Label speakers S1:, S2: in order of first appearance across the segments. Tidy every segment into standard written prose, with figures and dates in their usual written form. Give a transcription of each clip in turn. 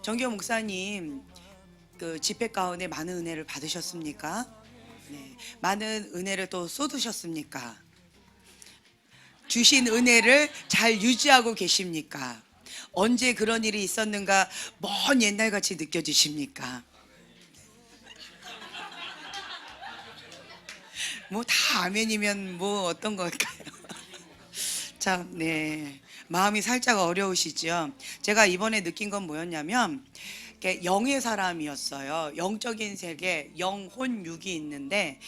S1: 정교 목사님, 그 집회 가운데 많은 은혜를 받으셨습니까? 네, 많은 은혜를 또 쏟으셨습니까? 주신 은혜를 잘 유지하고 계십니까? 언제 그런 일이 있었는가 먼 옛날같이 느껴지십니까? 뭐 다 아멘이면 뭐 어떤 걸까요? 참, 네. 마음이 살짝 어려우시죠? 제가 이번에 느낀 건 뭐였냐면, 영의 사람이었어요. 영적인 세계, 영혼 육이 있는데,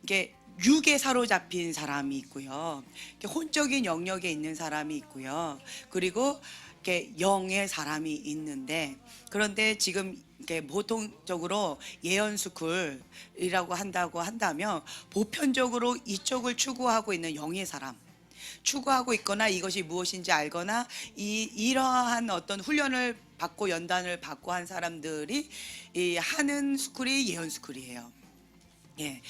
S1: 이게 육에 사로잡힌 사람이 있고요. 혼적인 영역에 있는 사람이 있고요. 그리고 이렇게 영의 사람이 있는데, 그런데 지금 이렇게 보통적으로 예언스쿨이라고 한다고 한다면 보편적으로 이쪽을 추구하고 있는 영의 사람, 추구하고 있거나 이것이 무엇인지 알거나 이러한 어떤 훈련을 받고 연단을 받고 한 사람들이 하는 스쿨이 예언 스쿨이에요. 예.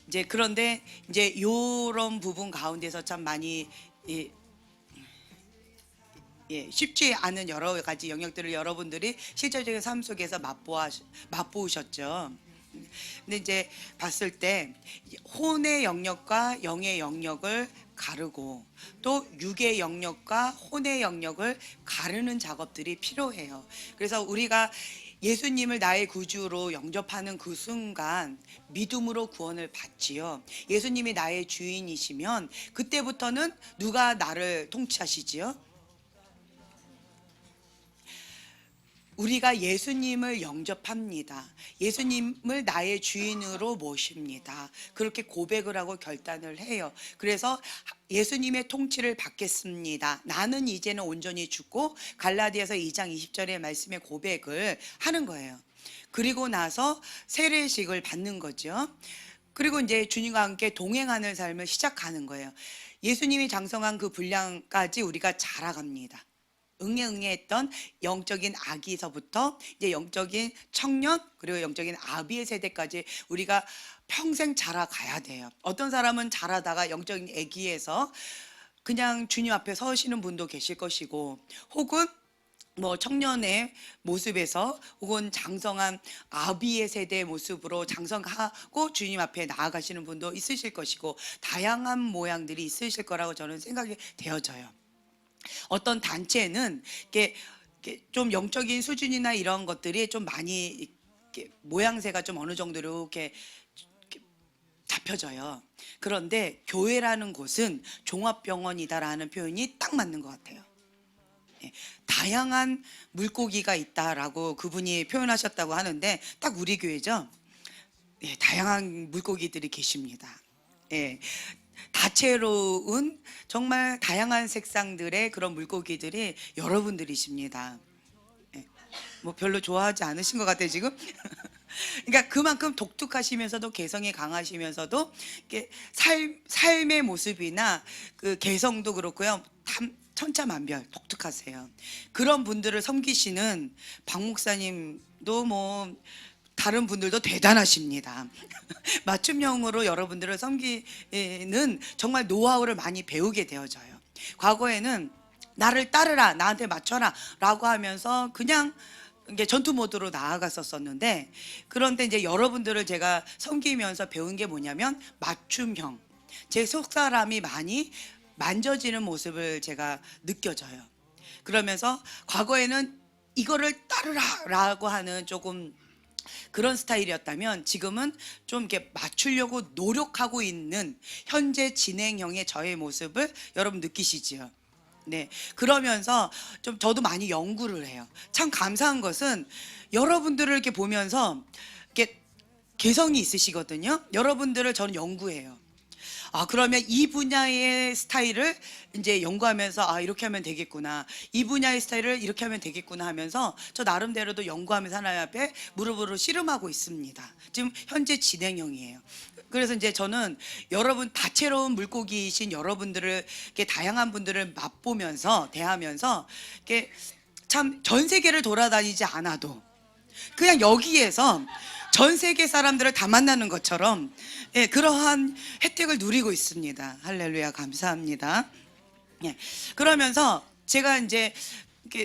S1: 이제 그런데 이제 요런 부분 가운데서 참 많이 쉽지 않은 여러 가지 영역들을 여러분들이 실제적인 삶 속에서 맛보셨죠. 근데 이제 봤을 때 혼의 영역과 영의 영역을 가르고 또 육의 영역과 혼의 영역을 가르는 작업들이 필요해요. 그래서 우리가 예수님을 나의 구주로 영접하는 그 순간 믿음으로 구원을 받지요. 예수님이 나의 주인이시면 그때부터는 누가 나를 통치하시지요? 우리가 예수님을 영접합니다. 예수님을 나의 주인으로 모십니다. 그렇게 고백을 하고 결단을 해요. 그래서 예수님의 통치를 받겠습니다. 나는 이제는 온전히 죽고 갈라디아서 2장 20절의 말씀의 고백을 하는 거예요. 그리고 나서 세례식을 받는 거죠. 그리고 이제 주님과 함께 동행하는 삶을 시작하는 거예요. 예수님이 장성한 그 분량까지 우리가 자라갑니다. 응애응애했던 영적인 아기서부터 이제 영적인 청년 그리고 영적인 아비의 세대까지 우리가 평생 자라가야 돼요. 어떤 사람은 자라다가 영적인 아기에서 그냥 주님 앞에 서시는 분도 계실 것이고, 혹은 뭐 청년의 모습에서 혹은 장성한 아비의 세대의 모습으로 장성하고 주님 앞에 나아가시는 분도 있으실 것이고, 다양한 모양들이 있으실 거라고 저는 생각이 되어져요. 어떤 단체는 이렇게 좀 영적인 수준이나 이런 것들이 좀 많이 이렇게 모양새가 좀 어느 정도로 이렇게 잡혀져요. 그런데 교회라는 곳은 종합병원이다라는 표현이 딱 맞는 것 같아요. 다양한 물고기가 있다라고 그분이 표현하셨다고 하는데 딱 우리 교회죠. 다양한 물고기들이 계십니다. 다채로운 정말 다양한 색상들의 그런 물고기들이 여러분들이십니다. 뭐 별로 좋아하지 않으신 것 같아요 지금. 그러니까 그만큼 독특하시면서도 개성이 강하시면서도 삶의 모습이나 그 개성도 그렇고요. 천차만별 독특하세요. 그런 분들을 섬기시는 박 목사님도 뭐 다른 분들도 대단하십니다. 맞춤형으로 여러분들을 섬기는 정말 노하우를 많이 배우게 되어져요. 과거에는 나를 따르라, 나한테 맞춰라 라고 하면서 그냥 이게 전투 모드로 나아갔었는데, 그런데 이제 여러분들을 제가 섬기면서 배운 게 뭐냐면 맞춤형, 제 속사람이 많이 만져지는 모습을 제가 느껴져요. 그러면서 과거에는 이거를 따르라 라고 하는 조금 그런 스타일이었다면 지금은 좀 이렇게 맞추려고 노력하고 있는 현재 진행형의 저의 모습을 여러분 느끼시지요. 네. 그러면서 좀 저도 많이 연구를 해요. 참 감사한 것은 여러분들을 이렇게 보면서 이렇게 개성이 있으시거든요. 여러분들을 저는 연구해요. 그러면 이 분야의 스타일을 이제 연구하면서 이렇게 하면 되겠구나. 이 분야의 스타일을 이렇게 하면 되겠구나 하면서 저 나름대로도 연구하면서 하나님 앞에 무릎으로 씨름하고 있습니다. 지금 현재 진행형이에요. 그래서 이제 저는 여러분 다채로운 물고기이신 여러분들을 이렇게 다양한 분들을 맛보면서 대하면서 이렇게 참 전 세계를 돌아다니지 않아도 그냥 여기에서 전 세계 사람들을 다 만나는 것처럼 그러한 혜택을 누리고 있습니다. 할렐루야, 감사합니다. 그러면서 제가 이제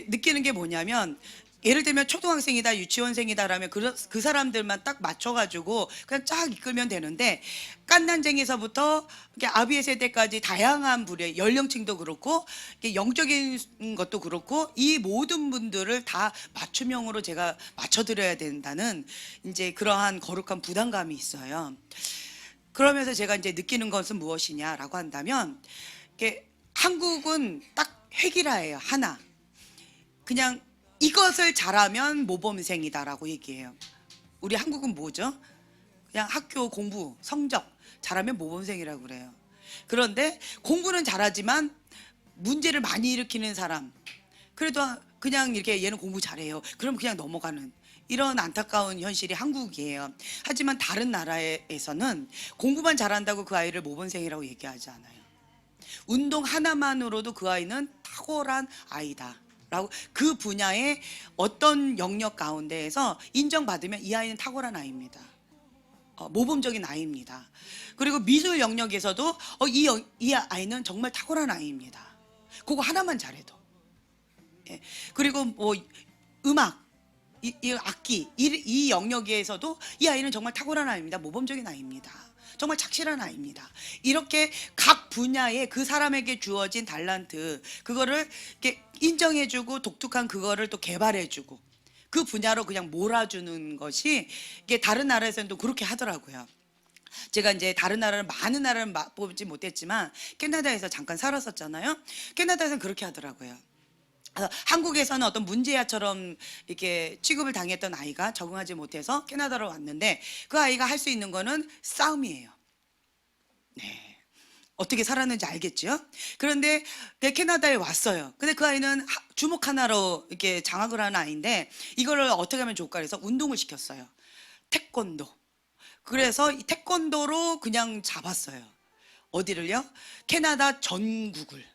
S1: 느끼는 게 뭐냐면 예를 들면 초등학생이다, 유치원생이다라면 그 사람들만 딱 맞춰가지고 그냥 쫙 이끌면 되는데, 깐난쟁이서부터 아비의 세대까지 다양한 부류의 연령층도 그렇고 영적인 것도 그렇고 이 모든 분들을 다 맞춤형으로 제가 맞춰드려야 된다는 이제 그러한 거룩한 부담감이 있어요. 그러면서 제가 이제 느끼는 것은 무엇이냐라고 한다면, 이게 한국은 딱 획일화예요. 하나. 그냥 이것을 잘하면 모범생이다라고 얘기해요. 우리 한국은 뭐죠? 그냥 학교 공부, 성적 잘하면 모범생이라고 그래요. 그런데 공부는 잘하지만 문제를 많이 일으키는 사람, 그래도 그냥 이렇게 얘는 공부 잘해요, 그럼 그냥 넘어가는 이런 안타까운 현실이 한국이에요. 하지만 다른 나라에서는 공부만 잘한다고 그 아이를 모범생이라고 얘기하지 않아요. 운동 하나만으로도 그 아이는 탁월한 아이다 라고, 그 분야의 어떤 영역 가운데에서 인정받으면 이 아이는 탁월한 아이입니다. 모범적인 아이입니다. 그리고 미술 영역에서도 이 아이는 정말 탁월한 아이입니다. 그거 하나만 잘해도. 예. 그리고 뭐 음악, 이 악기, 이 영역에서도 이 아이는 정말 탁월한 아이입니다. 모범적인 아이입니다. 정말 착실한 아이입니다. 이렇게 각 분야에 그 사람에게 주어진 달란트, 그거를 이렇게 인정해주고 독특한 그거를 또 개발해주고 그 분야로 그냥 몰아주는 것이, 이게 다른 나라에서는 또 그렇게 하더라고요. 제가 이제 다른 나라를, 많은 나라를 맛보지 못했지만 캐나다에서 잠깐 살았었잖아요. 캐나다에서는 그렇게 하더라고요. 한국에서는 어떤 문제아처럼 이렇게 취급을 당했던 아이가 적응하지 못해서 캐나다로 왔는데, 그 아이가 할 수 있는 거는 싸움이에요. 네. 어떻게 살았는지 알겠죠? 그런데 캐나다에 왔어요. 근데 그 아이는 주먹 하나로 이렇게 장악을 하는 아이인데, 이거를 어떻게 하면 좋을까 해서 운동을 시켰어요. 태권도. 그래서 이 태권도로 그냥 잡았어요. 어디를요? 캐나다 전국을.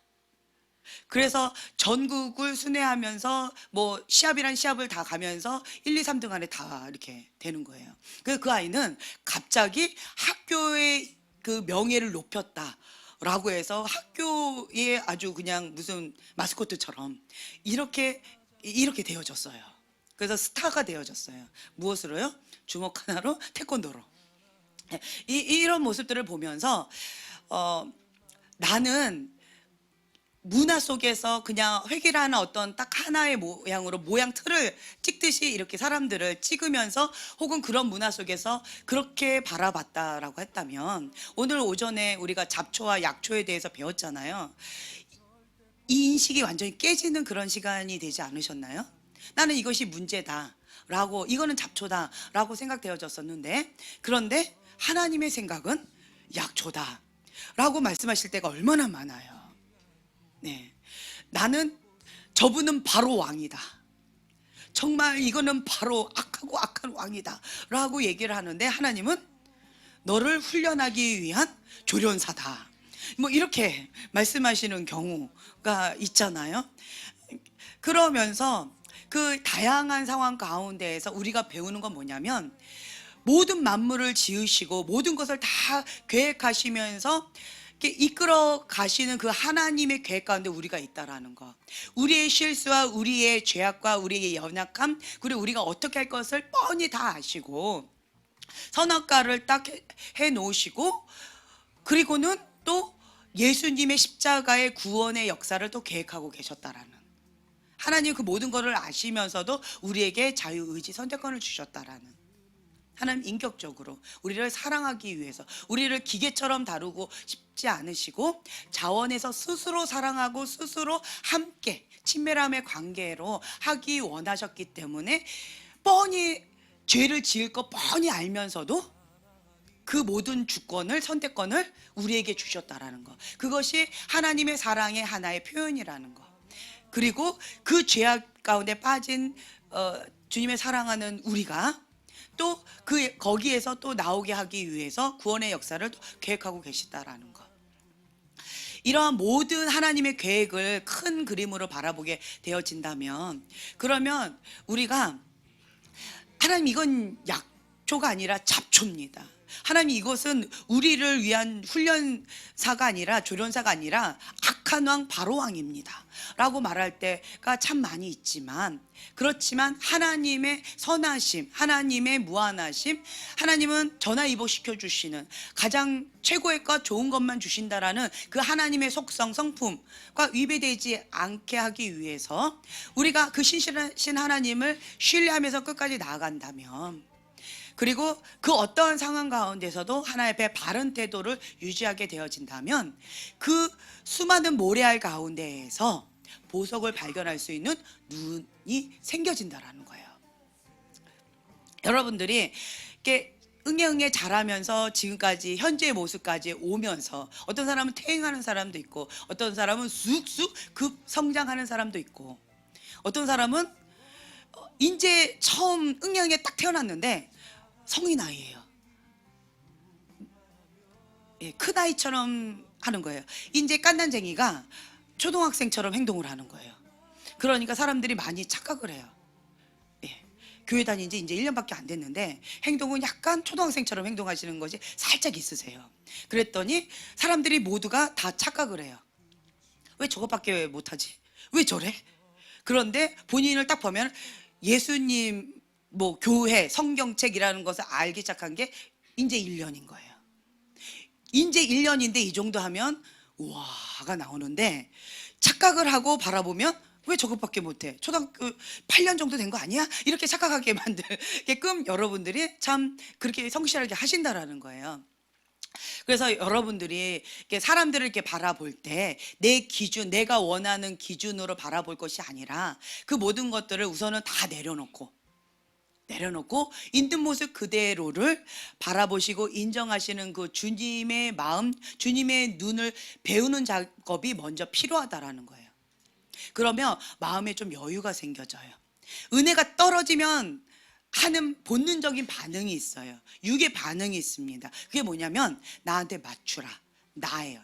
S1: 그래서 전국을 순회하면서 뭐 시합이란 시합을 다 가면서 1, 2, 3등 안에 다 이렇게 되는 거예요. 그래서 그 아이는 갑자기 학교의 그 명예를 높였다라고 해서 학교에 아주 그냥 무슨 마스코트처럼 이렇게 되어졌어요. 그래서 스타가 되어졌어요. 무엇으로요? 주먹 하나로, 태권도로. 이런 모습들을 보면서 나는 문화 속에서 그냥 획일하는 어떤 딱 하나의 모양으로 모양 틀을 찍듯이 이렇게 사람들을 찍으면서, 혹은 그런 문화 속에서 그렇게 바라봤다라고 했다면, 오늘 오전에 우리가 잡초와 약초에 대해서 배웠잖아요. 이 인식이 완전히 깨지는 그런 시간이 되지 않으셨나요? 나는 이것이 문제다 라고, 이거는 잡초다 라고 생각되어졌었는데, 그런데 하나님의 생각은 약초다 라고 말씀하실 때가 얼마나 많아요. 네, 나는, 저분은 바로 왕이다, 정말 이거는 바로 악하고 악한 왕이다 라고 얘기를 하는데, 하나님은 너를 훈련하기 위한 조련사다, 뭐 이렇게 말씀하시는 경우가 있잖아요. 그러면서 그 다양한 상황 가운데에서 우리가 배우는 건 뭐냐면, 모든 만물을 지으시고 모든 것을 다 계획하시면서 이끌어 가시는 그 하나님의 계획 가운데 우리가 있다라는 거. 우리의 실수와 우리의 죄악과 우리의 연약함, 그리고 우리가 어떻게 할 것을 뻔히 다 아시고 선악과를 딱 해 놓으시고, 그리고는 또 예수님의 십자가의 구원의 역사를 또 계획하고 계셨다라는, 하나님 그 모든 것을 아시면서도 우리에게 자유의지 선택권을 주셨다라는, 하나님 인격적으로 우리를 사랑하기 위해서 우리를 기계처럼 다루고 싶지 않으시고, 자원에서 스스로 사랑하고 스스로 함께 친밀함의 관계로 하기 원하셨기 때문에, 뻔히 죄를 지을 거 뻔히 알면서도 그 모든 주권을, 선택권을 우리에게 주셨다라는 거, 그것이 하나님의 사랑의 하나의 표현이라는 거. 그리고 그 죄악 가운데 빠진 주님의 사랑하는 우리가 또 거기에서 또 나오게 하기 위해서 구원의 역사를 또 계획하고 계시다라는 것. 이러한 모든 하나님의 계획을 큰 그림으로 바라보게 되어진다면, 그러면 우리가, 하나님 이건 약초가 아니라 잡초입니다, 하나님 이것은 우리를 위한 훈련사가 아니라 조련사가 아니라 악한 왕 바로 왕입니다 라고 말할 때가 참 많이 있지만, 그렇지만 하나님의 선하심, 하나님의 무한하심, 하나님은 전화위복시켜 주시는 가장 최고의 것 좋은 것만 주신다라는 그 하나님의 속성 성품과 위배되지 않게 하기 위해서 우리가 그 신실하신 하나님을 신뢰하면서 끝까지 나아간다면, 그리고 그 어떠한 상황 가운데서도 하나님 앞에 바른 태도를 유지하게 되어진다면 그 수많은 모래알 가운데에서 보석을 발견할 수 있는 눈이 생겨진다라는 거예요. 여러분들이 이렇게 응애응애 잘하면서 지금까지 현재의 모습까지 오면서 어떤 사람은 퇴행하는 사람도 있고, 어떤 사람은 쑥쑥 급 성장하는 사람도 있고, 어떤 사람은 이제 처음 응애응애 딱 태어났는데 성인 아이예요. 큰 아이처럼 하는 거예요. 이제 깐난쟁이가 초등학생처럼 행동을 하는 거예요. 그러니까 사람들이 많이 착각을 해요. 교회 다닌 지 이제 1년밖에 안 됐는데 행동은 약간 초등학생처럼 행동하시는 것이 살짝 있으세요. 그랬더니 사람들이 모두가 다 착각을 해요. 왜 저것밖에 못하지? 왜 저래? 그런데 본인을 딱 보면 예수님 뭐 교회 성경책이라는 것을 알기 시작한 게 이제 1년인 거예요. 이제 1년인데 이 정도 하면 우와가 나오는데, 착각을 하고 바라보면 왜 저것밖에 못해? 초등학교 8년 정도 된 거 아니야? 이렇게 착각하게 만들게끔 여러분들이 참 그렇게 성실하게 하신다라는 거예요. 그래서 여러분들이 사람들을 이렇게 바라볼 때 내 기준, 내가 원하는 기준으로 바라볼 것이 아니라 그 모든 것들을 우선은 다 내려놓고 있는 모습 그대로를 바라보시고 인정하시는 그 주님의 마음, 주님의 눈을 배우는 작업이 먼저 필요하다라는 거예요. 그러면 마음에 좀 여유가 생겨져요. 은혜가 떨어지면 하는 본능적인 반응이 있어요. 육의 반응이 있습니다. 그게 뭐냐면 나한테 맞추라, 나예요.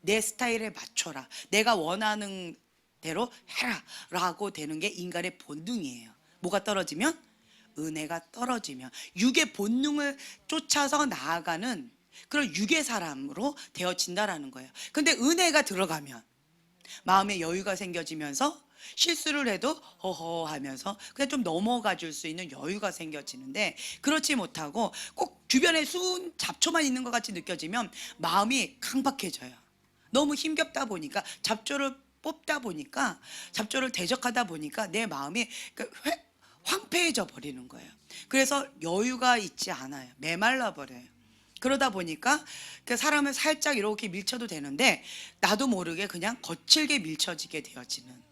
S1: 내 스타일에 맞춰라, 내가 원하는 대로 해라 라고 되는 게 인간의 본능이에요. 뭐가 떨어지면? 은혜가 떨어지면 육의 본능을 쫓아서 나아가는 그런 육의 사람으로 되어진다라는 거예요. 근데 은혜가 들어가면 마음에 여유가 생겨지면서 실수를 해도 허허 하면서 그냥 좀 넘어가 줄 수 있는 여유가 생겨지는데, 그렇지 못하고 꼭 주변에 수은 잡초만 있는 것 같이 느껴지면 마음이 강박해져요. 너무 힘겹다 보니까, 잡초를 뽑다 보니까, 잡초를 대적하다 보니까 내 마음이 황폐해져 버리는 거예요. 그래서 여유가 있지 않아요. 메말라 버려요. 그러다 보니까 그 사람을 살짝 이렇게 밀쳐도 되는데 나도 모르게 그냥 거칠게 밀쳐지게 되어지는,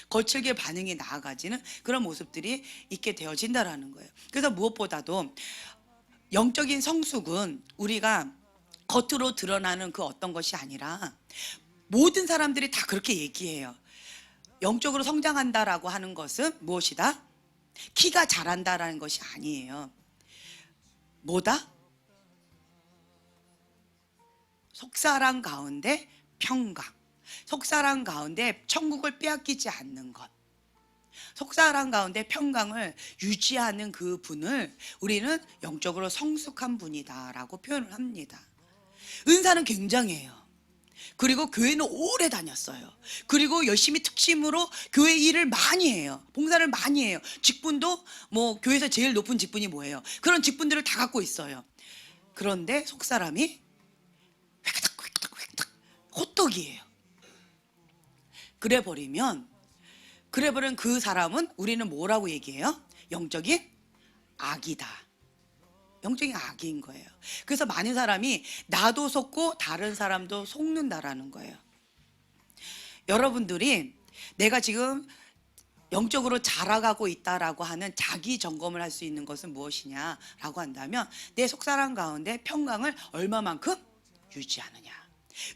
S1: 거칠게 반응이 나아가지는 그런 모습들이 있게 되어진다라는 거예요. 그래서 무엇보다도 영적인 성숙은 우리가 겉으로 드러나는 그 어떤 것이 아니라, 모든 사람들이 다 그렇게 얘기해요. 영적으로 성장한다라고 하는 것은 무엇이다? 키가 자란다라는 것이 아니에요. 뭐다? 속사랑 가운데 평강, 속사랑 가운데 천국을 빼앗기지 않는 것, 속사랑 가운데 평강을 유지하는 그 분을 우리는 영적으로 성숙한 분이다라고 표현을 합니다. 은사는 굉장해요. 그리고 교회는 오래 다녔어요. 그리고 열심히 특심으로 교회 일을 많이 해요. 봉사를 많이 해요. 직분도 뭐 교회에서 제일 높은 직분이 뭐예요? 그런 직분들을 다 갖고 있어요. 그런데 속사람이 획득 호떡이에요. 그래버린 그 사람은 우리는 뭐라고 얘기해요? 영적인 악이다. 영적인 악인 거예요. 그래서 많은 사람이 나도 속고 다른 사람도 속는다라는 거예요. 여러분들이 내가 지금 영적으로 자라가고 있다라고 하는 자기 점검을 할 수 있는 것은 무엇이냐라고 한다면, 내 속사람 가운데 평강을 얼마만큼 유지하느냐.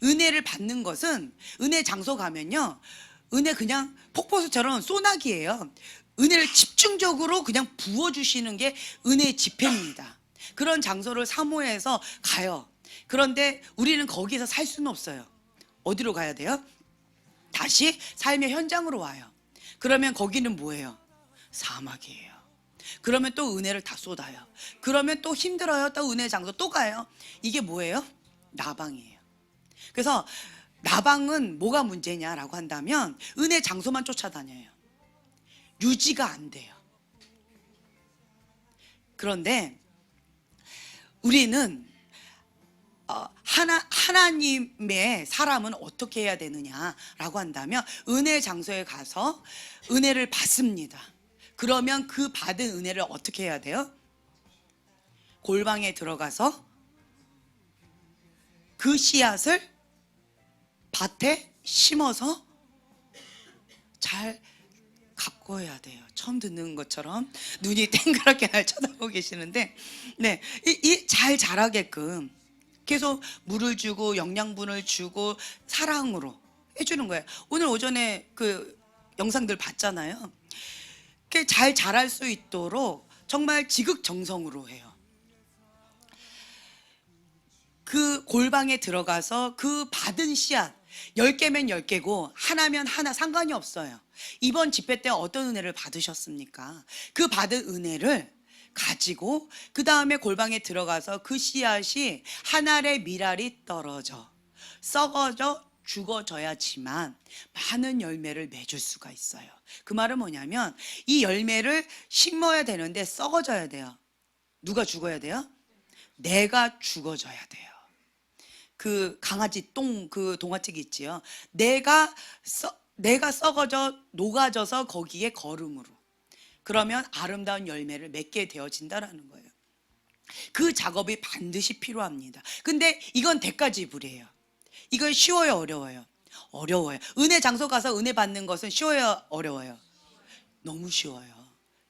S1: 은혜를 받는 것은, 은혜 장소 가면요, 은혜 그냥 폭포수처럼 소나기예요. 은혜를 집중적으로 그냥 부어주시는 게 은혜의 집회입니다. 그런 장소를 사모해서 가요. 그런데 우리는 거기서 살 수는 없어요. 어디로 가야 돼요? 다시 삶의 현장으로 와요. 그러면 거기는 뭐예요? 사막이에요. 그러면 또 은혜를 다 쏟아요. 그러면 또 힘들어요. 또 은혜 장소 또 가요. 이게 뭐예요? 나방이에요. 그래서 나방은 뭐가 문제냐라고 한다면 은혜 장소만 쫓아다녀요. 유지가 안 돼요. 그런데 우리는 하나님의 사람은 어떻게 해야 되느냐라고 한다면 은혜 장소에 가서 은혜를 받습니다. 그러면 그 받은 은혜를 어떻게 해야 돼요? 골방에 들어가서 그 씨앗을 밭에 심어서 잘 가꿔야 돼요. 처음 듣는 것처럼 눈이 땡그랗게 날 쳐다보고 계시는데, 네, 잘 자라게끔 계속 물을 주고 영양분을 주고 사랑으로 해주는 거예요. 오늘 오전에 그 영상들 봤잖아요. 잘 자랄 수 있도록 정말 지극정성으로 해요. 그 골방에 들어가서 그 받은 씨앗 10개면 10개고 하나면 하나 상관이 없어요. 이번 집회 때 어떤 은혜를 받으셨습니까? 그 받은 은혜를 가지고 그 다음에 골방에 들어가서 그 씨앗이 한 알의 밀알이 떨어져 썩어져 죽어져야지만 많은 열매를 맺을 수가 있어요. 그 말은 뭐냐면 이 열매를 심어야 되는데 썩어져야 돼요. 누가 죽어야 돼요? 내가 죽어져야 돼요. 그 강아지 똥 그 동화책 있지요. 내가 썩어져 녹아져서 거기에 거름으로 그러면 아름다운 열매를 맺게 되어진다라는 거예요. 그 작업이 반드시 필요합니다. 근데 이건 대가 지불이에요. 이건 쉬워요, 어려워요? 어려워요. 은혜 장소 가서 은혜 받는 것은 쉬워요, 어려워요? 너무 쉬워요.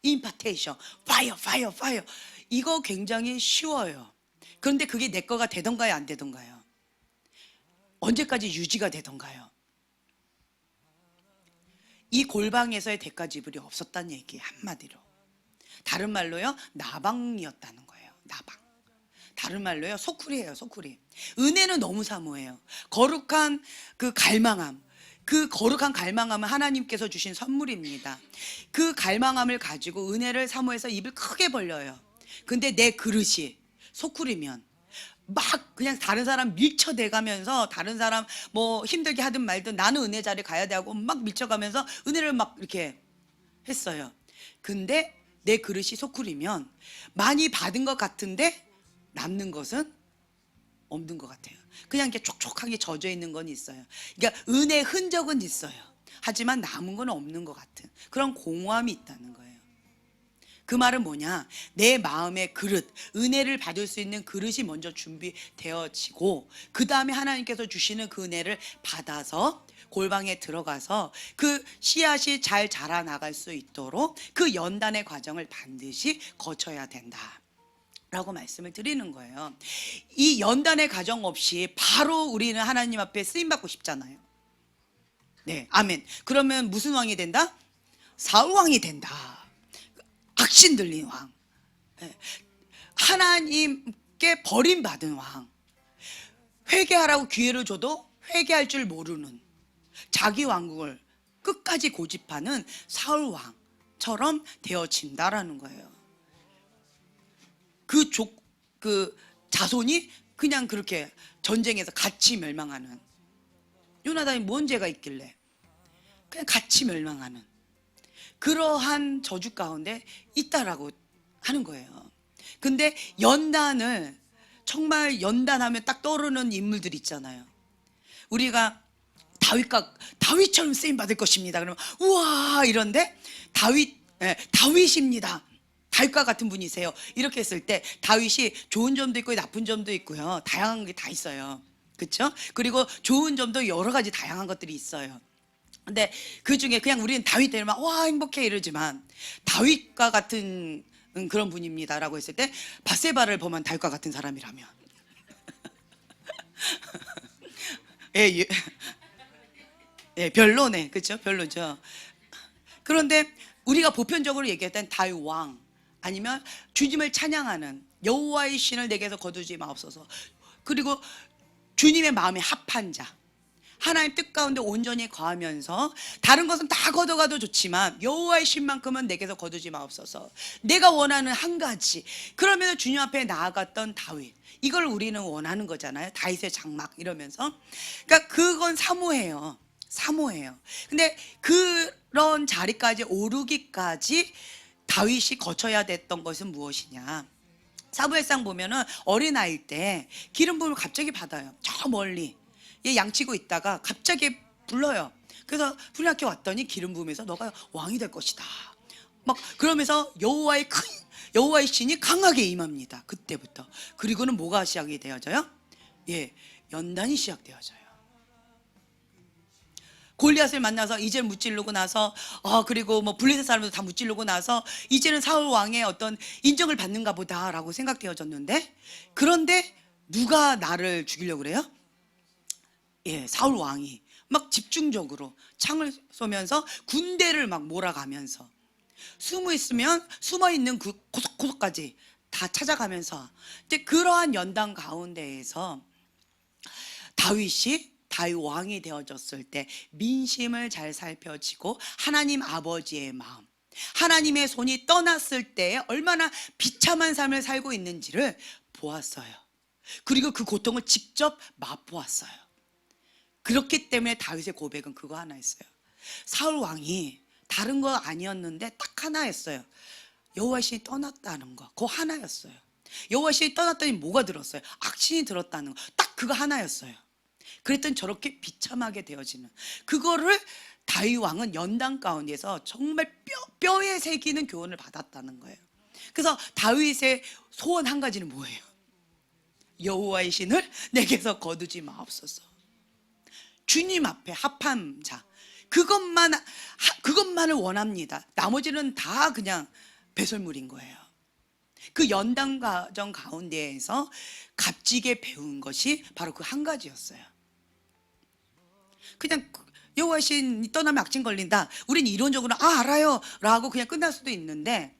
S1: 임파테이션, 파이어, 파이어, 파이어. 이거 굉장히 쉬워요. 그런데 그게 내 거가 되던가요, 안 되던가요? 언제까지 유지가 되던가요? 이 골방에서의 대가 지불이 없었다는 얘기예요. 한마디로. 다른 말로요, 나방이었다는 거예요. 나방. 다른 말로요, 소쿠리예요, 소쿠리. 은혜는 너무 사모해요. 거룩한 그 갈망함. 그 거룩한 갈망함은 하나님께서 주신 선물입니다. 그 갈망함을 가지고 은혜를 사모해서 입을 크게 벌려요. 근데 내 그릇이 소쿠리면 막 그냥 다른 사람 밀쳐대가면서 다른 사람 뭐 힘들게 하든 말든 나는 은혜 자리에 가야 되고 막 밀쳐가면서 은혜를 막 이렇게 했어요. 근데 내 그릇이 소쿠리면 많이 받은 것 같은데 남는 것은 없는 것 같아요. 그냥 이렇게 촉촉하게 젖어 있는 건 있어요. 그러니까 은혜 흔적은 있어요. 하지만 남은 건 없는 것 같은 그런 공허함이 있다는 거예요. 그 말은 뭐냐? 내 마음의 그릇, 은혜를 받을 수 있는 그릇이 먼저 준비되어지고 그 다음에 하나님께서 주시는 그 은혜를 받아서 골방에 들어가서 그 씨앗이 잘 자라나갈 수 있도록 그 연단의 과정을 반드시 거쳐야 된다 라고 말씀을 드리는 거예요. 이 연단의 과정 없이 바로 우리는 하나님 앞에 쓰임받고 싶잖아요. 네, 아멘. 그러면 무슨 왕이 된다? 사울 왕이 된다. 악신 들린 왕, 하나님께 버림받은 왕, 회개하라고 기회를 줘도 회개할 줄 모르는 자기 왕국을 끝까지 고집하는 사울 왕처럼 되어진다라는 거예요. 그 자손이 그냥 그렇게 전쟁에서 같이 멸망하는, 요나단이 뭔 죄가 있길래 그냥 같이 멸망하는 그러한 저주 가운데 있다라고 하는 거예요. 근데 연단을 정말 연단하면 딱 떠오르는 인물들 있잖아요. 우리가 다윗처럼 쓰임 받을 것입니다. 그러면 우와 이런데 다윗입니다. 다윗과 같은 분이세요. 이렇게 했을 때 다윗이 좋은 점도 있고 나쁜 점도 있고요. 다양한 게 다 있어요. 그렇죠? 그리고 좋은 점도 여러 가지 다양한 것들이 있어요. 근데 그 중에 그냥 우리는 다윗 되면 와 행복해 이러지만 다윗과 같은 그런 분입니다라고 했을 때 밧세바를 보면 다윗과 같은 사람이라면 별로네, 그렇죠? 별로죠. 그런데 우리가 보편적으로 얘기할 땐 다윗 왕 아니면 주님을 찬양하는 여호와의 신을 내게서 거두지 마옵소서. 그리고 주님의 마음에 합한 자, 하나님 뜻 가운데 온전히 거하면서 다른 것은 다 걷어가도 좋지만 여호와의 신만큼은 내게서 거두지 마옵소서. 내가 원하는 한 가지. 그러면서 주님 앞에 나아갔던 다윗. 이걸 우리는 원하는 거잖아요. 다윗의 장막 이러면서. 그러니까 그건 사모해요. 사모해요. 근데 그런 자리까지 오르기까지 다윗이 거쳐야 됐던 것은 무엇이냐? 사무엘상 보면은 어린아이일 때 기름 부음을 갑자기 받아요. 저 멀리 얘 양치고 있다가 갑자기 불러요. 그래서 부인한테 왔더니 기름 부음에서 너가 왕이 될 것이다. 막 그러면서 여호와의 신이 강하게 임합니다. 그때부터. 그리고는 뭐가 시작이 되어져요? 예, 연단이 시작되어져요. 골리앗을 만나서 이제 무찌르고 나서 그리고 뭐 블레셋 사람들 다 무찌르고 나서 이제는 사울 왕의 어떤 인정을 받는가 보다라고 생각되어졌는데, 그런데 누가 나를 죽이려고 그래요? 예, 사울 왕이 막 집중적으로 창을 쏘면서 군대를 막 몰아가면서 숨어 있는 그 고속고속까지 다 찾아가면서 이제 그러한 연단 가운데에서 다윗 왕이 되어졌을 때 민심을 잘 살펴지고 하나님 아버지의 마음, 하나님의 손이 떠났을 때 얼마나 비참한 삶을 살고 있는지를 보았어요. 그리고 그 고통을 직접 맛보았어요. 그렇기 때문에 다윗의 고백은 그거 하나였어요. 사울 왕이 다른 거 아니었는데 딱 하나였어요. 여호와 신이 떠났다는 거, 그거 하나였어요. 여호와 신이 떠났더니 뭐가 들었어요? 악신이 들었다는 거, 딱 그거 하나였어요. 그랬더니 저렇게 비참하게 되어지는 그거를 다윗 왕은 연단 가운데서 정말 뼈에 새기는 교훈을 받았다는 거예요. 그래서 다윗의 소원 한 가지는 뭐예요? 여호와의 신을 내게서 거두지 마옵소서. 주님 앞에 합한 자, 그것만을 원합니다. 나머지는 다 그냥 배설물인 거예요. 그 연단 과정 가운데에서 값지게 배운 것이 바로 그 한 가지였어요. 그냥 여호와 신이 떠나면 악진 걸린다, 우린 이론적으로 알아요 라고 그냥 끝날 수도 있는데,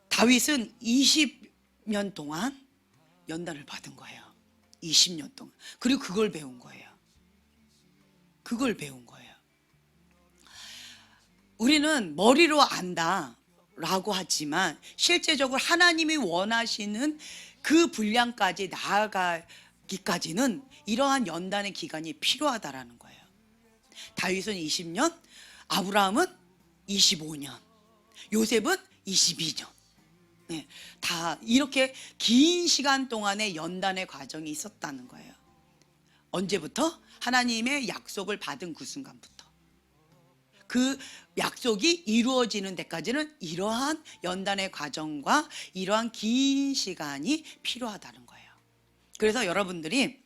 S1: 다윗은 20년 동안 연단을 받은 거예요. 20년 동안. 그리고 그걸 배운 거예요. 그걸 배운 거예요. 우리는 머리로 안다 라고 하지만 실제적으로 하나님이 원하시는 그 분량까지 나아가기까지는 이러한 연단의 기간이 필요하다라는 거예요. 다윗은 20년, 아브라함은 25년, 요셉은 22년. 네, 다 이렇게 긴 시간 동안의 연단의 과정이 있었다는 거예요. 언제부터? 하나님의 약속을 받은 그 순간부터. 그 약속이 이루어지는 데까지는 이러한 연단의 과정과 이러한 긴 시간이 필요하다는 거예요. 그래서 여러분들이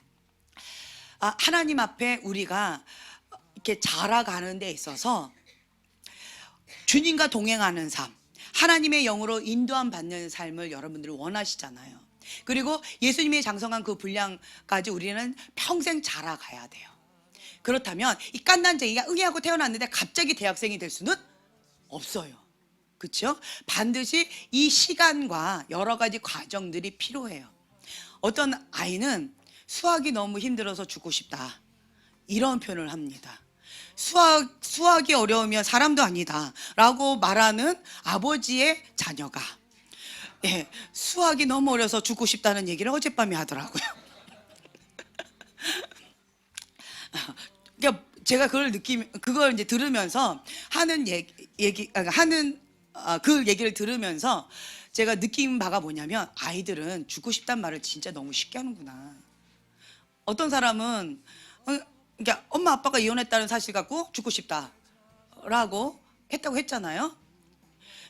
S1: 하나님 앞에 우리가 이렇게 자라가는 데 있어서 주님과 동행하는 삶, 하나님의 영으로 인도함 받는 삶을 여러분들이 원하시잖아요. 그리고 예수님의 장성한 그 분량까지 우리는 평생 자라가야 돼요. 그렇다면 이 깐난쟁이가 응애하고 태어났는데 갑자기 대학생이 될 수는 없어요. 그렇죠? 반드시 이 시간과 여러 가지 과정들이 필요해요. 어떤 아이는 수학이 너무 힘들어서 죽고 싶다, 이런 표현을 합니다. 수학이 어려우면 사람도 아니다 라고 말하는 아버지의 자녀가 수학이 너무 어려서 죽고 싶다는 얘기를 어젯밤에 하더라고요. 그러니까 제가 그걸 이제 들으면서 그 얘기를 들으면서 제가 느낀 바가 뭐냐면, 아이들은 죽고 싶단 말을 진짜 너무 쉽게 하는구나. 어떤 사람은 그러니까 엄마 아빠가 이혼했다는 사실 갖고 죽고 싶다라고 했다고 했잖아요.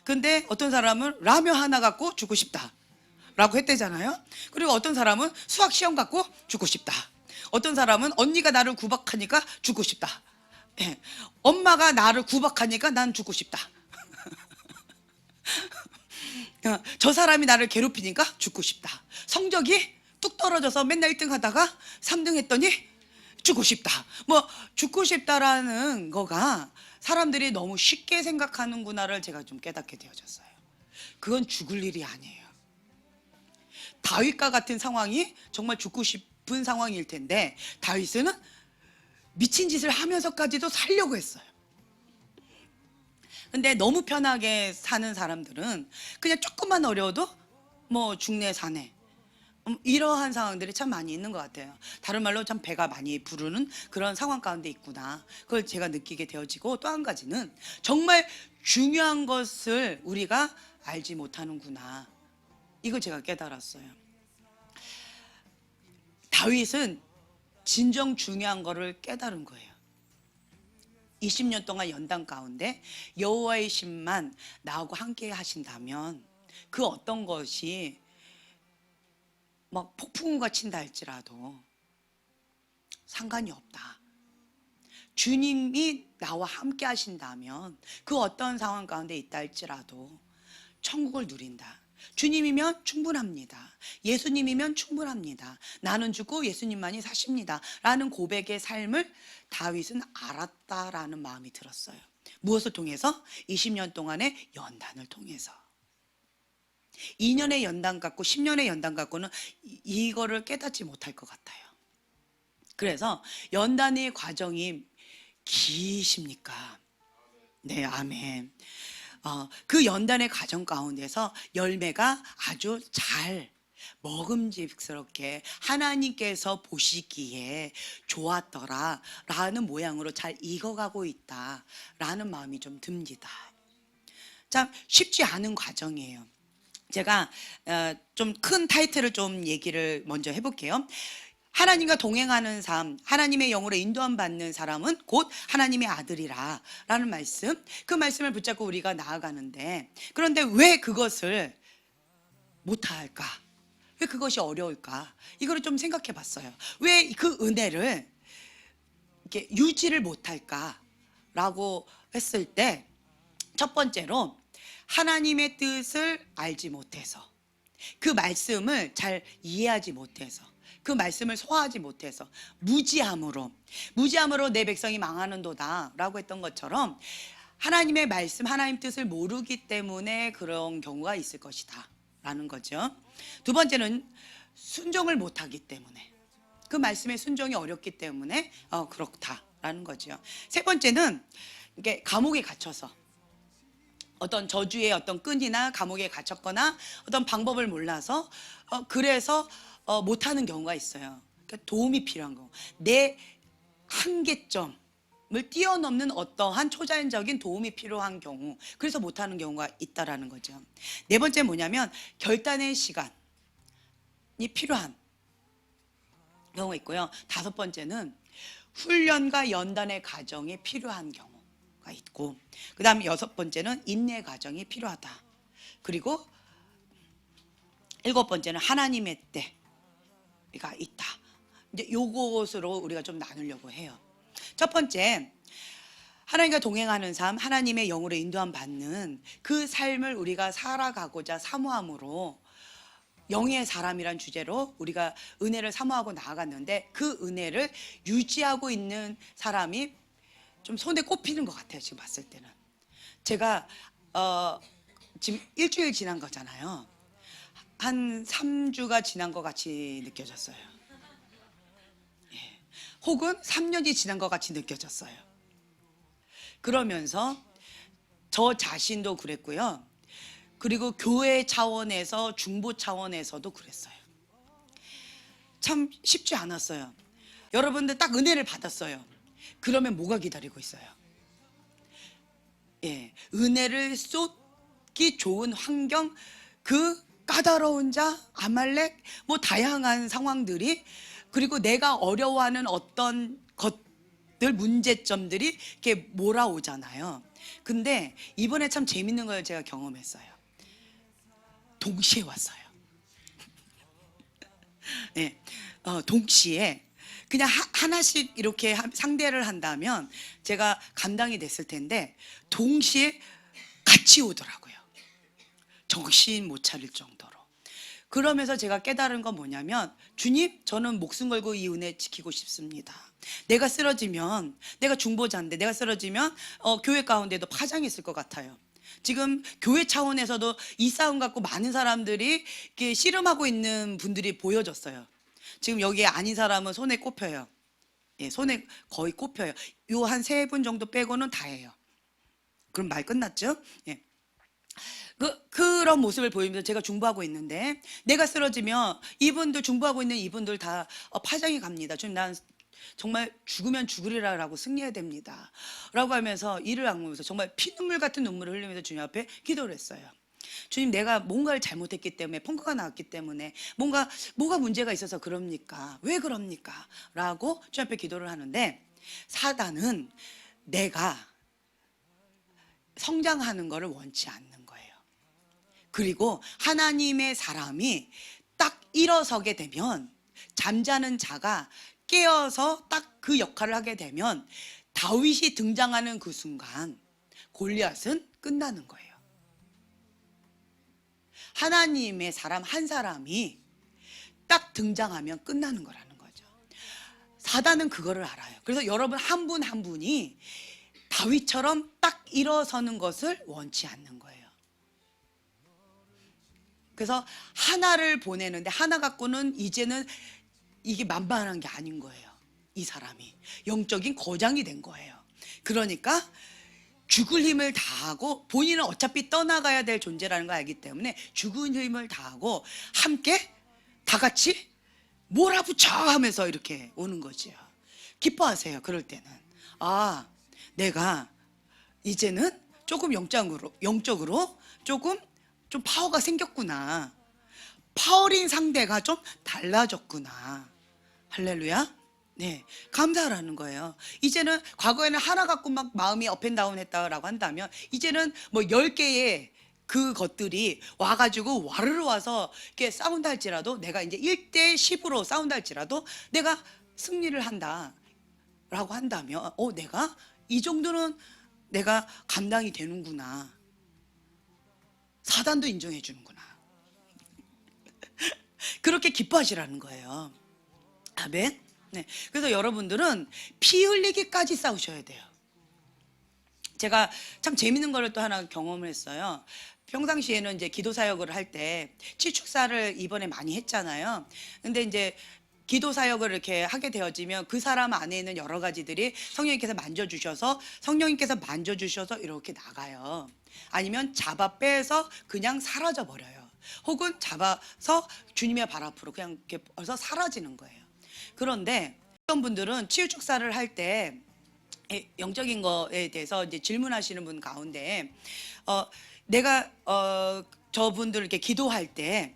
S1: 근데 어떤 사람은 라면 하나 갖고 죽고 싶다라고 했대잖아요. 그리고 어떤 사람은 수학 시험 갖고 죽고 싶다. 어떤 사람은 언니가 나를 구박하니까 죽고 싶다. 엄마가 나를 구박하니까 난 죽고 싶다. 저 사람이 나를 괴롭히니까 죽고 싶다. 성적이 뚝 떨어져서 맨날 1등 하다가 3등 했더니 죽고 싶다. 뭐 죽고 싶다라는 거가 사람들이 너무 쉽게 생각하는구나를 제가 좀 깨닫게 되어졌어요. 그건 죽을 일이 아니에요. 다윗과 같은 상황이 정말 죽고 싶은 상황일 텐데, 다윗은 미친 짓을 하면서까지도 살려고 했어요. 근데 너무 편하게 사는 사람들은 그냥 조금만 어려워도 뭐 죽네 사네, 이러한 상황들이 참 많이 있는 것 같아요. 다른 말로 참 배가 많이 부르는 그런 상황 가운데 있구나, 그걸 제가 느끼게 되어지고, 또 한 가지는 정말 중요한 것을 우리가 알지 못하는구나, 이걸 제가 깨달았어요. 다윗은 진정 중요한 거를 깨달은 거예요. 20년 동안 연단 가운데 여호와의 신만 나하고 함께 하신다면 그 어떤 것이 막 폭풍우가 친다 할지라도 상관이 없다. 주님이 나와 함께 하신다면 그 어떤 상황 가운데 있다 할지라도 천국을 누린다. 주님이면 충분합니다. 예수님이면 충분합니다. 나는 죽고 예수님만이 사십니다 라는 고백의 삶을 다윗은 알았다라는 마음이 들었어요. 무엇을 통해서? 20년 동안의 연단을 통해서. 2년의 연단 갖고 10년의 연단 갖고는 이거를 깨닫지 못할 것 같아요. 그래서 연단의 과정이 기십니까? 네, 아멘. 그 연단의 과정 가운데서 열매가 아주 잘 먹음직스럽게 하나님께서 보시기에 좋았더라 라는 모양으로 잘 익어가고 있다 라는 마음이 좀 듭니다. 참 쉽지 않은 과정이에요. 제가 좀 큰 타이틀을 좀 얘기를 먼저 해볼게요. 하나님과 동행하는 삶, 하나님의 영으로 인도함 받는 사람은 곧 하나님의 아들이라 라는 말씀, 그 말씀을 붙잡고 우리가 나아가는데, 그런데 왜 그것을 못할까? 왜 그것이 어려울까? 이거를 좀 생각해 봤어요. 왜 그 은혜를 이렇게 유지를 못할까? 라고 했을 때, 첫 번째로 하나님의 뜻을 알지 못해서, 그 말씀을 잘 이해하지 못해서, 그 말씀을 소화하지 못해서, 무지함으로 내 백성이 망하는도다 라고 했던 것처럼 하나님의 말씀, 하나님 뜻을 모르기 때문에 그런 경우가 있을 것이다 라는 거죠. 두 번째는 순종을 못하기 때문에, 그 말씀의 순종이 어렵기 때문에 그렇다라는 거죠. 세 번째는 이게 감옥에 갇혀서, 어떤 저주의 어떤 끈이나 감옥에 갇혔거나 어떤 방법을 몰라서 그래서 못하는 경우가 있어요. 그러니까 도움이 필요한 거, 내 한계점을 뛰어넘는 어떠한 초자연적인 도움이 필요한 경우, 그래서 못하는 경우가 있다라는 거죠. 네 번째 뭐냐면 결단의 시간이 필요한 경우가 있고요. 다섯 번째는 훈련과 연단의 과정이 필요한 경우가 있고, 그 다음에 여섯 번째는 인내 과정이 필요하다. 그리고 일곱 번째는 하나님의 때가 있다. 이제 요것으로 우리가 좀 나누려고 해요. 첫 번째, 하나님과 동행하는 삶, 하나님의 영으로 인도함 받는 그 삶을 우리가 살아가고자 사모함으로, 영의 사람이란 주제로 우리가 은혜를 사모하고 나아갔는데, 그 은혜를 유지하고 있는 사람이 좀 손에 꼽히는 것 같아요. 지금 봤을 때는 제가 지금 일주일 지난 거잖아요. 한 3주가 지난 것 같이 느껴졌어요. 혹은 3년이 지난 것 같이 느껴졌어요. 그러면서 저 자신도 그랬고요. 그리고 교회 차원에서, 중보 차원에서도 그랬어요. 참 쉽지 않았어요. 여러분들 딱 은혜를 받았어요. 그러면 뭐가 기다리고 있어요? 은혜를 쏟기 좋은 환경, 그 까다로운 자, 아말렉, 뭐 다양한 상황들이, 그리고 내가 어려워하는 어떤 것들, 문제점들이 이렇게 몰아오잖아요. 근데 이번에 참 재밌는 걸 제가 경험했어요. 동시에 왔어요. 동시에 그냥 하나씩 이렇게 상대를 한다면 제가 감당이 됐을 텐데, 동시에 같이 오더라고요. 정신 못 차릴 정도로. 그러면서 제가 깨달은 건 뭐냐면, 주님, 저는 목숨 걸고 이 은혜 지키고 싶습니다. 내가 쓰러지면, 내가 중보자인데 내가 쓰러지면 교회 가운데도 파장이 있을 것 같아요. 지금 교회 차원에서도 이 싸움 갖고 많은 사람들이 이렇게 씨름하고 있는 분들이 보여졌어요. 지금 여기에 아닌 사람은 손에 꼽혀요. 예, 손에 거의 꼽혀요. 요 한 3분 정도 빼고는 다 해요. 그럼 말 끝났죠? 예. 그런 모습을 보이면서 제가 중보하고 있는데, 내가 쓰러지면 이분들, 중보하고 있는 이분들 다 파장이 갑니다. 주님, 난 정말 죽으면 죽으리라라고 승리해야 됩니다 라고 하면서 이를 악물면서 정말 피눈물 같은 눈물을 흘리면서 주님 앞에 기도를 했어요. 주님, 내가 뭔가를 잘못했기 때문에, 펑크가 나왔기 때문에, 뭐가 문제가 있어서 그럽니까? 왜 그럽니까? 라고 주님 앞에 기도를 하는데, 사단은 내가 성장하는 것을 원치 않는 거예요. 그리고 하나님의 사람이 딱 일어서게 되면, 잠자는 자가 깨어서 딱 그 역할을 하게 되면, 다윗이 등장하는 그 순간 골리앗은 끝나는 거예요. 하나님의 사람 한 사람이 딱 등장하면 끝나는 거라는 거죠. 사단은 그거를 알아요. 그래서 여러분 한 분 한 분이 다윗처럼 딱 일어서는 것을 원치 않는 거예요. 그래서 하나를 보내는데, 하나 갖고는 이제는 이게 만만한 게 아닌 거예요. 이 사람이 영적인 거장이 된 거예요. 그러니까 죽을 힘을 다하고, 본인은 어차피 떠나가야 될 존재라는 걸 알기 때문에 죽은 힘을 다하고 함께 다 같이 몰아붙여 하면서 이렇게 오는 거지요. 기뻐하세요. 그럴 때는 아, 내가 이제는 조금 영적으로 조금 좀 파워가 생겼구나. 파워린 상대가 좀 달라졌구나. 할렐루야. 네, 감사하라는 거예요. 이제는, 과거에는 하나 갖고 막 마음이 업앤다운 했다라고 한다면, 이제는 뭐 10개의 그것들이 와가지고 와르르 와서 이렇게 싸운다 할지라도, 내가 이제 1대 10으로 싸운다 할지라도 내가 승리를 한다 라고 한다면, 내가 이 정도는 내가 감당이 되는구나. 사단도 인정해 주는구나. 그렇게 기뻐하시라는 거예요. 아멘. 네. 그래서 여러분들은 피 흘리기까지 싸우셔야 돼요. 제가 참 재밌는 거를 또 하나 경험을 했어요. 평상시에는 이제 기도 사역을 할 때 치축사를 이번에 많이 했잖아요. 근데 이제 기도 사역을 이렇게 하게 되어지면 그 사람 안에 있는 여러 가지들이 성령님께서 만져주셔서 이렇게 나가요. 아니면 잡아 빼서 그냥 사라져 버려요. 혹은 잡아서 주님의 발 앞으로 그냥 이렇게 벌써 사라지는 거예요. 그런데 어떤 분들은 치유 축사를 할 때 영적인 거에 대해서 이제 질문하시는 분 가운데, 내가 저분들 이렇게 기도할 때,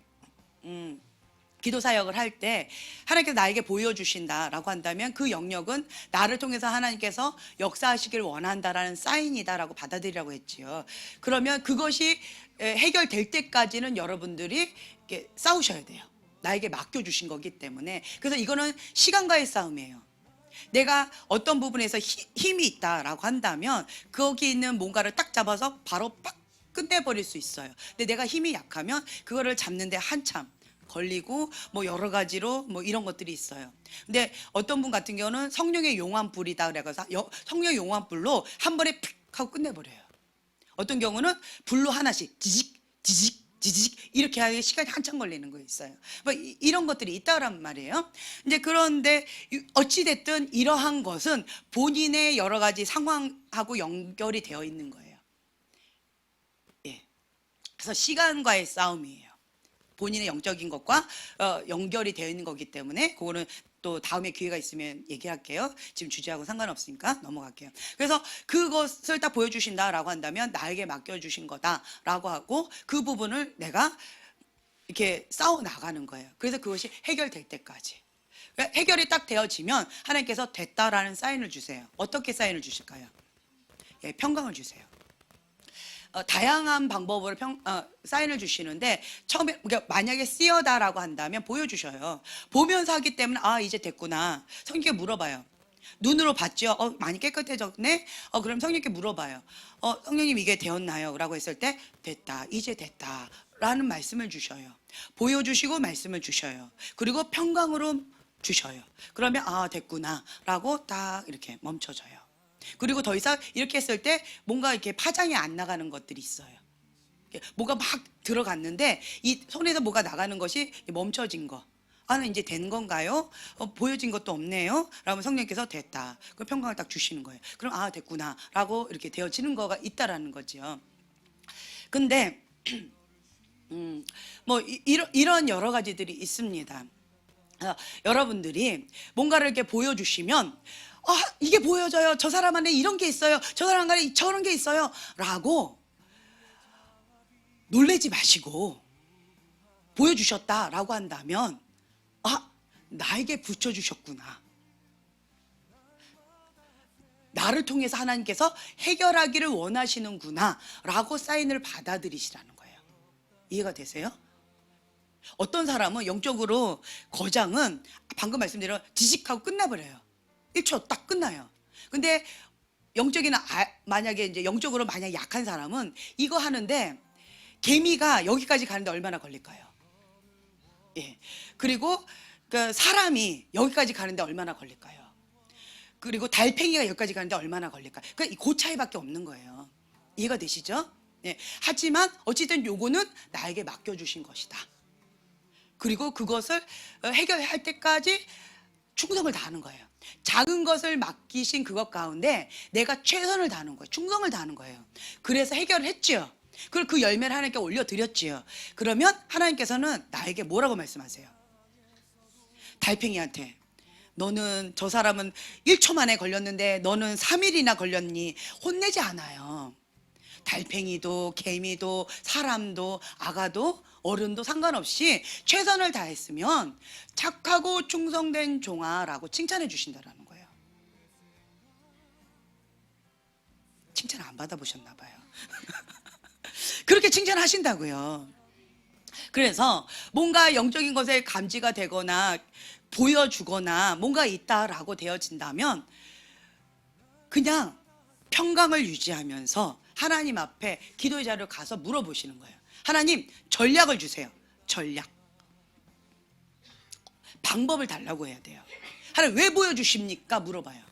S1: 기도 사역을 할 때 하나님께서 나에게 보여주신다라고 한다면, 그 영역은 나를 통해서 하나님께서 역사하시길 원한다라는 사인이다라고 받아들이라고 했지요. 그러면 그것이 해결될 때까지는 여러분들이 이렇게 싸우셔야 돼요. 나에게 맡겨주신 거기 때문에. 그래서 이거는 시간과의 싸움이에요. 내가 어떤 부분에서 힘이 있다라고 한다면 거기 있는 뭔가를 딱 잡아서 바로 빡 끝내버릴 수 있어요. 근데 내가 힘이 약하면 그거를 잡는데 한참 걸리고, 뭐 여러 가지로 뭐 이런 것들이 있어요. 근데 어떤 분 같은 경우는 성령의 용암불이다 그래서 성령의 용암불로 한 번에 픽 하고 끝내버려요. 어떤 경우는 불로 하나씩 지직 이렇게 하기 시간이 한참 걸리는 거 있어요. 뭐 이런 것들이 있다란 말이에요. 이제 그런데 어찌 됐든 이러한 것은 본인의 여러 가지 상황하고 연결이 되어 있는 거예요. 예. 그래서 시간과의 싸움이에요. 본인의 영적인 것과 연결이 되어 있는 거기 때문에, 그거는 또 다음에 기회가 있으면 얘기할게요. 지금 주제하고 상관없으니까 넘어갈게요. 그래서 그것을 딱 보여주신다라고 한다면 나에게 맡겨주신 거다라고 하고, 그 부분을 내가 이렇게 싸워 나가는 거예요. 그래서 그것이 해결될 때까지. 해결이 딱 되어지면 하나님께서 됐다라는 사인을 주세요. 어떻게 사인을 주실까요? 예, 평강을 주세요. 다양한 방법으로 사인을 주시는데, 처음에 그러니까 만약에 쓰여다라고 한다면 보여주셔요. 보면서 하기 때문에 이제 됐구나. 성령께 물어봐요. 눈으로 봤죠? 많이 깨끗해졌네? 그럼 성령께 물어봐요. 성령님 이게 되었나요? 라고 했을 때 됐다, 이제 됐다 라는 말씀을 주셔요. 보여주시고 말씀을 주셔요. 그리고 평강으로 주셔요. 그러면 됐구나 라고 딱 이렇게 멈춰져요. 그리고 더 이상 이렇게 했을 때 뭔가 이렇게 파장이 안 나가는 것들이 있어요. 뭐가 막 들어갔는데 이 손에서 뭐가 나가는 것이 멈춰진 거. 아는 이제 된 건가요? 보여진 것도 없네요. 라면 성령께서 됐다. 그 평강을 딱 주시는 거예요. 그럼 아 됐구나 라고 이렇게 되어지는 거가 있다라는 거죠. 근데 뭐 이런 여러 가지들이 있습니다. 여러분들이 뭔가를 이렇게 보여주시면 이게 보여져요. 저 사람 안에 이런 게 있어요. 저 사람 안에 저런 게 있어요. 라고 놀라지 마시고 보여주셨다라고 한다면 나에게 붙여주셨구나. 나를 통해서 하나님께서 해결하기를 원하시는구나 라고 사인을 받아들이시라는 거예요. 이해가 되세요? 어떤 사람은 영적으로 거장은 방금 말씀드린 지식하고 끝나버려요. 1초 딱 끝나요. 근데 영적인 만약에 이제 영적으로 만약 약한 사람은 이거 하는데 개미가 여기까지 가는데 얼마나 걸릴까요? 예. 그리고 그 사람이 여기까지 가는데 얼마나 걸릴까요? 그리고 달팽이가 여기까지 가는데 얼마나 걸릴까요? 그러니까 그 차이밖에 없는 거예요. 이해가 되시죠? 예. 하지만 어쨌든 요거는 나에게 맡겨주신 것이다. 그리고 그것을 해결할 때까지 충성을 다하는 거예요. 작은 것을 맡기신 그것 가운데 내가 최선을 다하는 거예요. 충성을 다하는 거예요. 그래서 해결을 했지요. 그리고 그 열매를 하나님께 올려드렸지요. 그러면 하나님께서는 나에게 뭐라고 말씀하세요? 달팽이한테 너는 저 사람은 1초 만에 걸렸는데 너는 3일이나 걸렸니? 혼내지 않아요. 달팽이도 개미도 사람도 아가도 어른도 상관없이 최선을 다했으면 착하고 충성된 종아라고 칭찬해 주신다라는 거예요. 칭찬 안 받아보셨나 봐요. 그렇게 칭찬하신다고요. 그래서 뭔가 영적인 것에 감지가 되거나 보여주거나 뭔가 있다라고 되어진다면 그냥 평강을 유지하면서 하나님 앞에 기도의 자리를 가서 물어보시는 거예요. 하나님 전략을 주세요. 전략. 방법을 달라고 해야 돼요. 하나님 왜 보여주십니까? 물어봐요.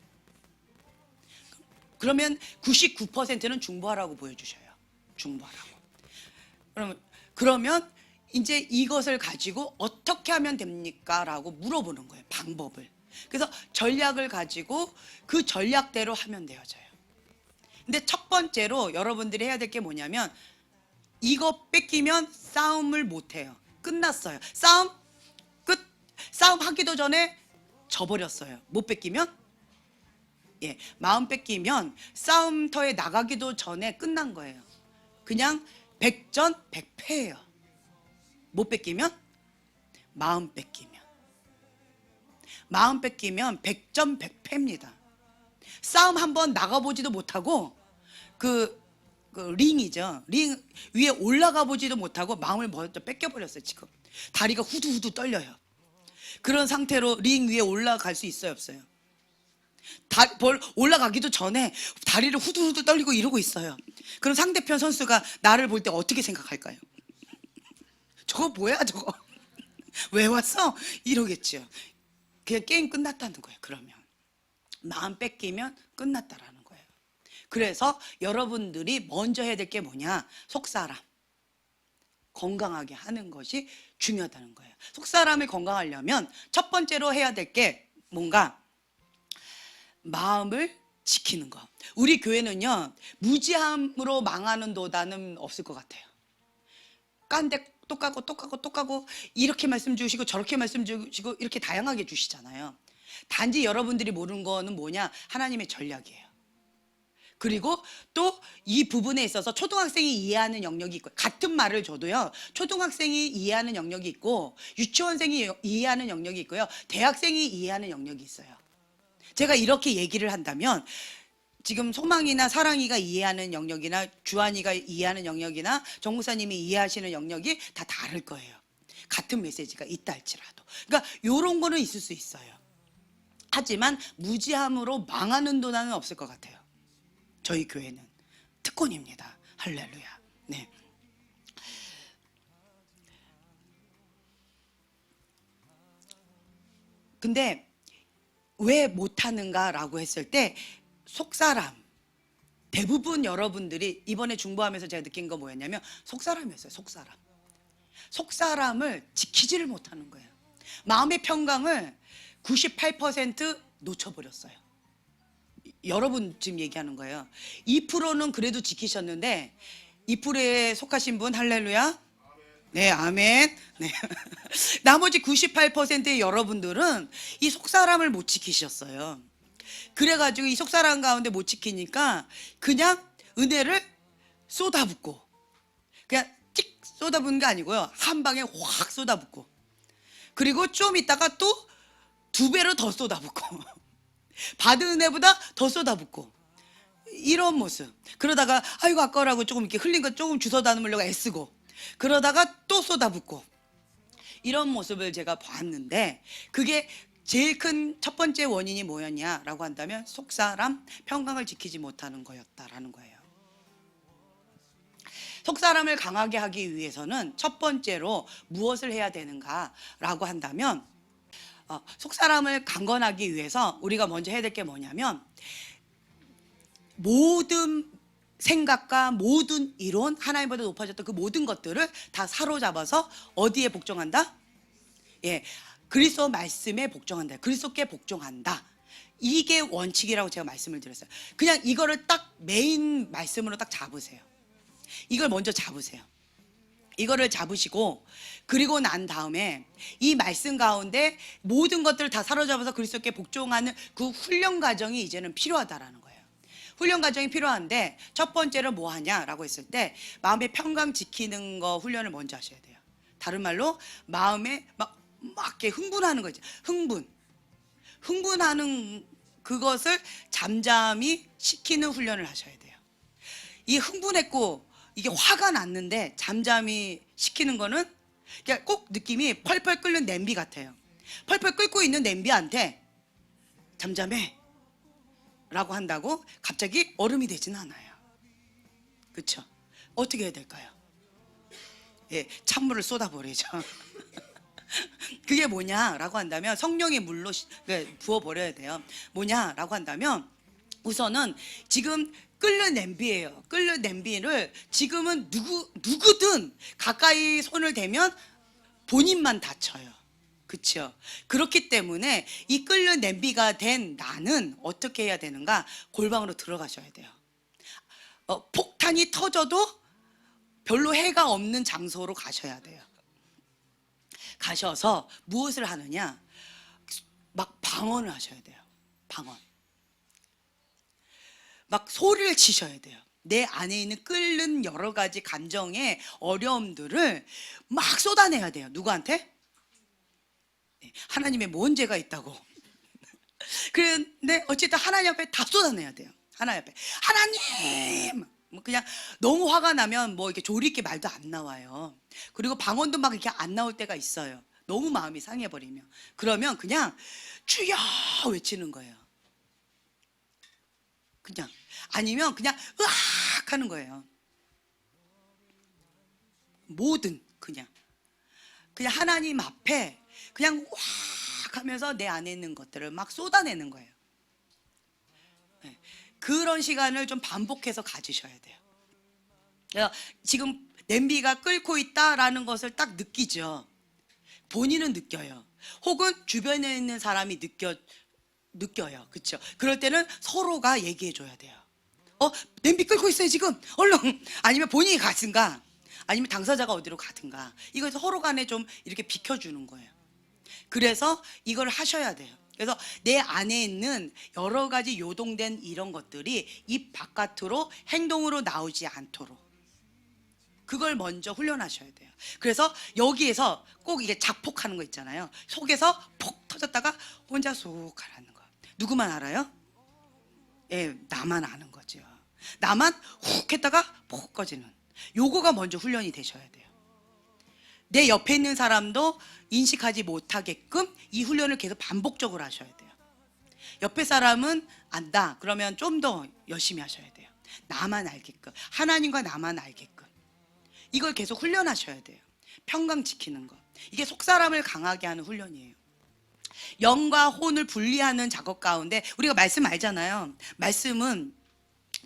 S1: 그러면 99%는 중보하라고 보여주셔요. 중보하라고. 그러면 이제 이것을 가지고 어떻게 하면 됩니까? 라고 물어보는 거예요. 방법을. 그래서 전략을 가지고 그 전략대로 하면 되어져요. 근데 첫 번째로 여러분들이 해야 될 게 뭐냐면 이거 뺏기면 싸움을 못해요. 끝났어요. 싸움 끝. 싸움 하기도 전에 져버렸어요. 못 뺏기면 마음 뺏기면 싸움터에 나가기도 전에 끝난 거예요. 그냥 백전백패예요. 못 뺏기면 마음 뺏기면 백전백패입니다. 싸움 한번 나가보지도 못하고 그 링이죠. 링 위에 올라가 보지도 못하고 마음을 먼저 뺏겨버렸어요. 지금 다리가 후두후두 떨려요. 그런 상태로 링 위에 올라갈 수 있어요, 없어요? 올라가기도 전에 다리를 후두후두 떨리고 이러고 있어요. 그럼 상대편 선수가 나를 볼 때 어떻게 생각할까요? 저거 뭐야 저거? 왜 왔어? 이러겠죠. 그냥 게임 끝났다는 거예요. 그러면 마음 뺏기면 끝났다라는 거예요. 그래서 여러분들이 먼저 해야 될 게 뭐냐? 속사람 건강하게 하는 것이 중요하다는 거예요. 속사람이 건강하려면 첫 번째로 해야 될 게 뭔가 마음을 지키는 거. 우리 교회는요 무지함으로 망하는 도단은 없을 것 같아요. 깐데 또 까고 이렇게 말씀 주시고 저렇게 말씀 주시고 이렇게 다양하게 주시잖아요. 단지 여러분들이 모르는 거는 뭐냐? 하나님의 전략이에요. 그리고 또 이 부분에 있어서 초등학생이 이해하는 영역이 있고, 같은 말을 줘도요 초등학생이 이해하는 영역이 있고 유치원생이 이해하는 영역이 있고요 대학생이 이해하는 영역이 있어요. 제가 이렇게 얘기를 한다면 지금 소망이나 사랑이가 이해하는 영역이나 주한이가 이해하는 영역이나 정무사님이 이해하시는 영역이 다 다를 거예요. 같은 메시지가 있다 할지라도. 그러니까 이런 거는 있을 수 있어요. 하지만 무지함으로 망하는 도단은 없을 것 같아요. 저희 교회는 특권입니다. 할렐루야. 네. 근데 왜 못하는가라고 했을 때 속사람, 대부분 여러분들이 이번에 중보하면서 제가 느낀 거 뭐였냐면 속사람이었어요. 속사람을 지키지를 못하는 거예요. 마음의 평강을 98% 놓쳐버렸어요. 여러분 지금 얘기하는 거예요. 2%는 그래도 지키셨는데 2%에 속하신 분 할렐루야. 네, 아멘. 네. 나머지 98%의 여러분들은 이 속사람을 못 지키셨어요. 그래가지고 이 속사람 가운데 못 지키니까 그냥 은혜를 쏟아붓고, 그냥 찍 쏟아붓는 게 아니고요, 한 방에 확 쏟아붓고, 그리고 좀 있다가 또 2배로 더 쏟아붓고 받은 은혜보다 더 쏟아붓고, 이런 모습. 그러다가 아이고 아까라고 조금 이렇게 흘린 거 조금 주워 담으려고 애쓰고, 그러다가 또 쏟아붓고, 이런 모습을 제가 봤는데, 그게 제일 큰 첫 번째 원인이 뭐였냐라고 한다면 속사람 평강을 지키지 못하는 거였다라는 거예요. 속사람을 강하게 하기 위해서는 첫 번째로 무엇을 해야 되는가라고 한다면, 속사람을 강건하기 위해서 우리가 먼저 해야 될 게 뭐냐면, 모든 생각과 모든 이론, 하나님보다 높아졌던 그 모든 것들을 다 사로잡아서 어디에 복종한다? 예, 그리스도 말씀에 복종한다. 그리스도께 복종한다. 이게 원칙이라고 제가 말씀을 드렸어요. 그냥 이거를 딱 메인 말씀으로 딱 잡으세요. 이걸 먼저 잡으세요. 이거를 잡으시고, 그리고 난 다음에 이 말씀 가운데 모든 것들을 다 사로잡아서 그리스도께 복종하는 그 훈련 과정이 이제는 필요하다라는 거예요. 훈련 과정이 필요한데, 첫 번째로 뭐 하냐라고 했을 때 마음의 평강 지키는 거 훈련을 먼저 하셔야 돼요. 다른 말로 마음에 막 이렇게 흥분하는 거죠. 흥분하는 그것을 잠잠히 시키는 훈련을 하셔야 돼요. 이 흥분했고 이게 화가 났는데 잠잠히 시키는 거는 그냥 꼭 느낌이 펄펄 끓는 냄비 같아요. 펄펄 끓고 있는 냄비한테 잠잠해 라고 한다고 갑자기 얼음이 되지는 않아요. 그렇죠? 어떻게 해야 될까요? 예, 찬물을 쏟아버리죠. 그게 뭐냐라고 한다면, 성령의 물로 부어버려야 돼요. 뭐냐라고 한다면, 우선은 지금 끓는 냄비예요. 끓는 냄비를 지금은 누구든 가까이 손을 대면 본인만 다쳐요. 그렇죠? 그렇기 때문에 이 끓는 냄비가 된 나는 어떻게 해야 되는가? 골방으로 들어가셔야 돼요. 폭탄이 터져도 별로 해가 없는 장소로 가셔야 돼요. 가셔서 무엇을 하느냐? 막 방언을 하셔야 돼요. 방언. 막 소리를 치셔야 돼요. 내 안에 있는 끓는 여러 가지 감정의 어려움들을 막 쏟아내야 돼요. 누구한테? 하나님의 뭔 죄가 있다고. 그런데 어쨌든 하나님 앞에 다 쏟아내야 돼요. 하나님 앞에 하나님, 그냥 너무 화가 나면 뭐 이렇게 조리 있게 말도 안 나와요. 그리고 방언도 막 이렇게 안 나올 때가 있어요. 너무 마음이 상해버리면. 그러면 그냥 주여 외치는 거예요. 그냥. 아니면 그냥 으악 하는 거예요. 뭐든 그냥 하나님 앞에 그냥 확 하면서 내 안에 있는 것들을 막 쏟아내는 거예요. 네. 그런 시간을 좀 반복해서 가지셔야 돼요. 지금 냄비가 끓고 있다라는 것을 딱 느끼죠. 본인은 느껴요. 혹은 주변에 있는 사람이 느껴요. 그렇죠? 그럴 때는 서로가 얘기해 줘야 돼요. 냄비 끓고 있어요 지금, 얼른. 아니면 본인이 가든가, 아니면 당사자가 어디로 가든가. 이거 서로 간에 좀 이렇게 비켜주는 거예요. 그래서 이걸 하셔야 돼요. 그래서 내 안에 있는 여러 가지 요동된 이런 것들이 입 바깥으로 행동으로 나오지 않도록 그걸 먼저 훈련하셔야 돼요. 그래서 여기에서 꼭 이게 자폭하는 거 있잖아요. 속에서 폭 터졌다가 혼자 쏙 가라는 거. 누구만 알아요? 예, 나만 아는 거죠. 나만 훅 했다가 폭 꺼지는, 요거가 먼저 훈련이 되셔야 돼요. 내 옆에 있는 사람도 인식하지 못하게끔 이 훈련을 계속 반복적으로 하셔야 돼요. 옆에 사람은 안다 그러면 좀 더 열심히 하셔야 돼요. 나만 알게끔, 하나님과 나만 알게끔 이걸 계속 훈련하셔야 돼요. 평강 지키는 것, 이게 속사람을 강하게 하는 훈련이에요. 영과 혼을 분리하는 작업 가운데 우리가 말씀 알잖아요. 말씀은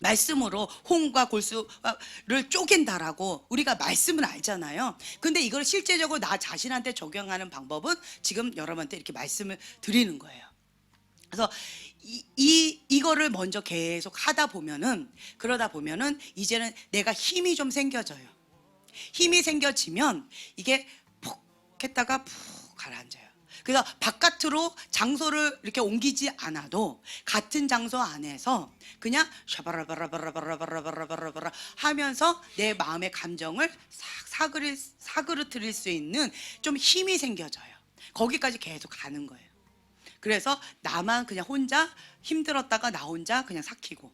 S1: 말씀으로 홍과 골수를 쪼갠다라고 우리가 말씀은 알잖아요. 근데 이걸 실제적으로 나 자신한테 적용하는 방법은 지금 여러분한테 이렇게 말씀을 드리는 거예요. 그래서 이거를 먼저 계속 하다 보면은, 그러다 보면은 이제는 내가 힘이 좀 생겨져요. 힘이 생겨지면 이게 푹 했다가 푹 가라앉아요. 그래서 바깥으로 장소를 이렇게 옮기지 않아도 같은 장소 안에서 그냥 샤바라바라바라바라바라바라바라 하면서 내 마음의 감정을 싹 사그러뜨릴 수 있는 좀 힘이 생겨져요. 거기까지 계속 가는 거예요. 그래서 나만 그냥 혼자 힘들었다가 나 혼자 그냥 삭히고,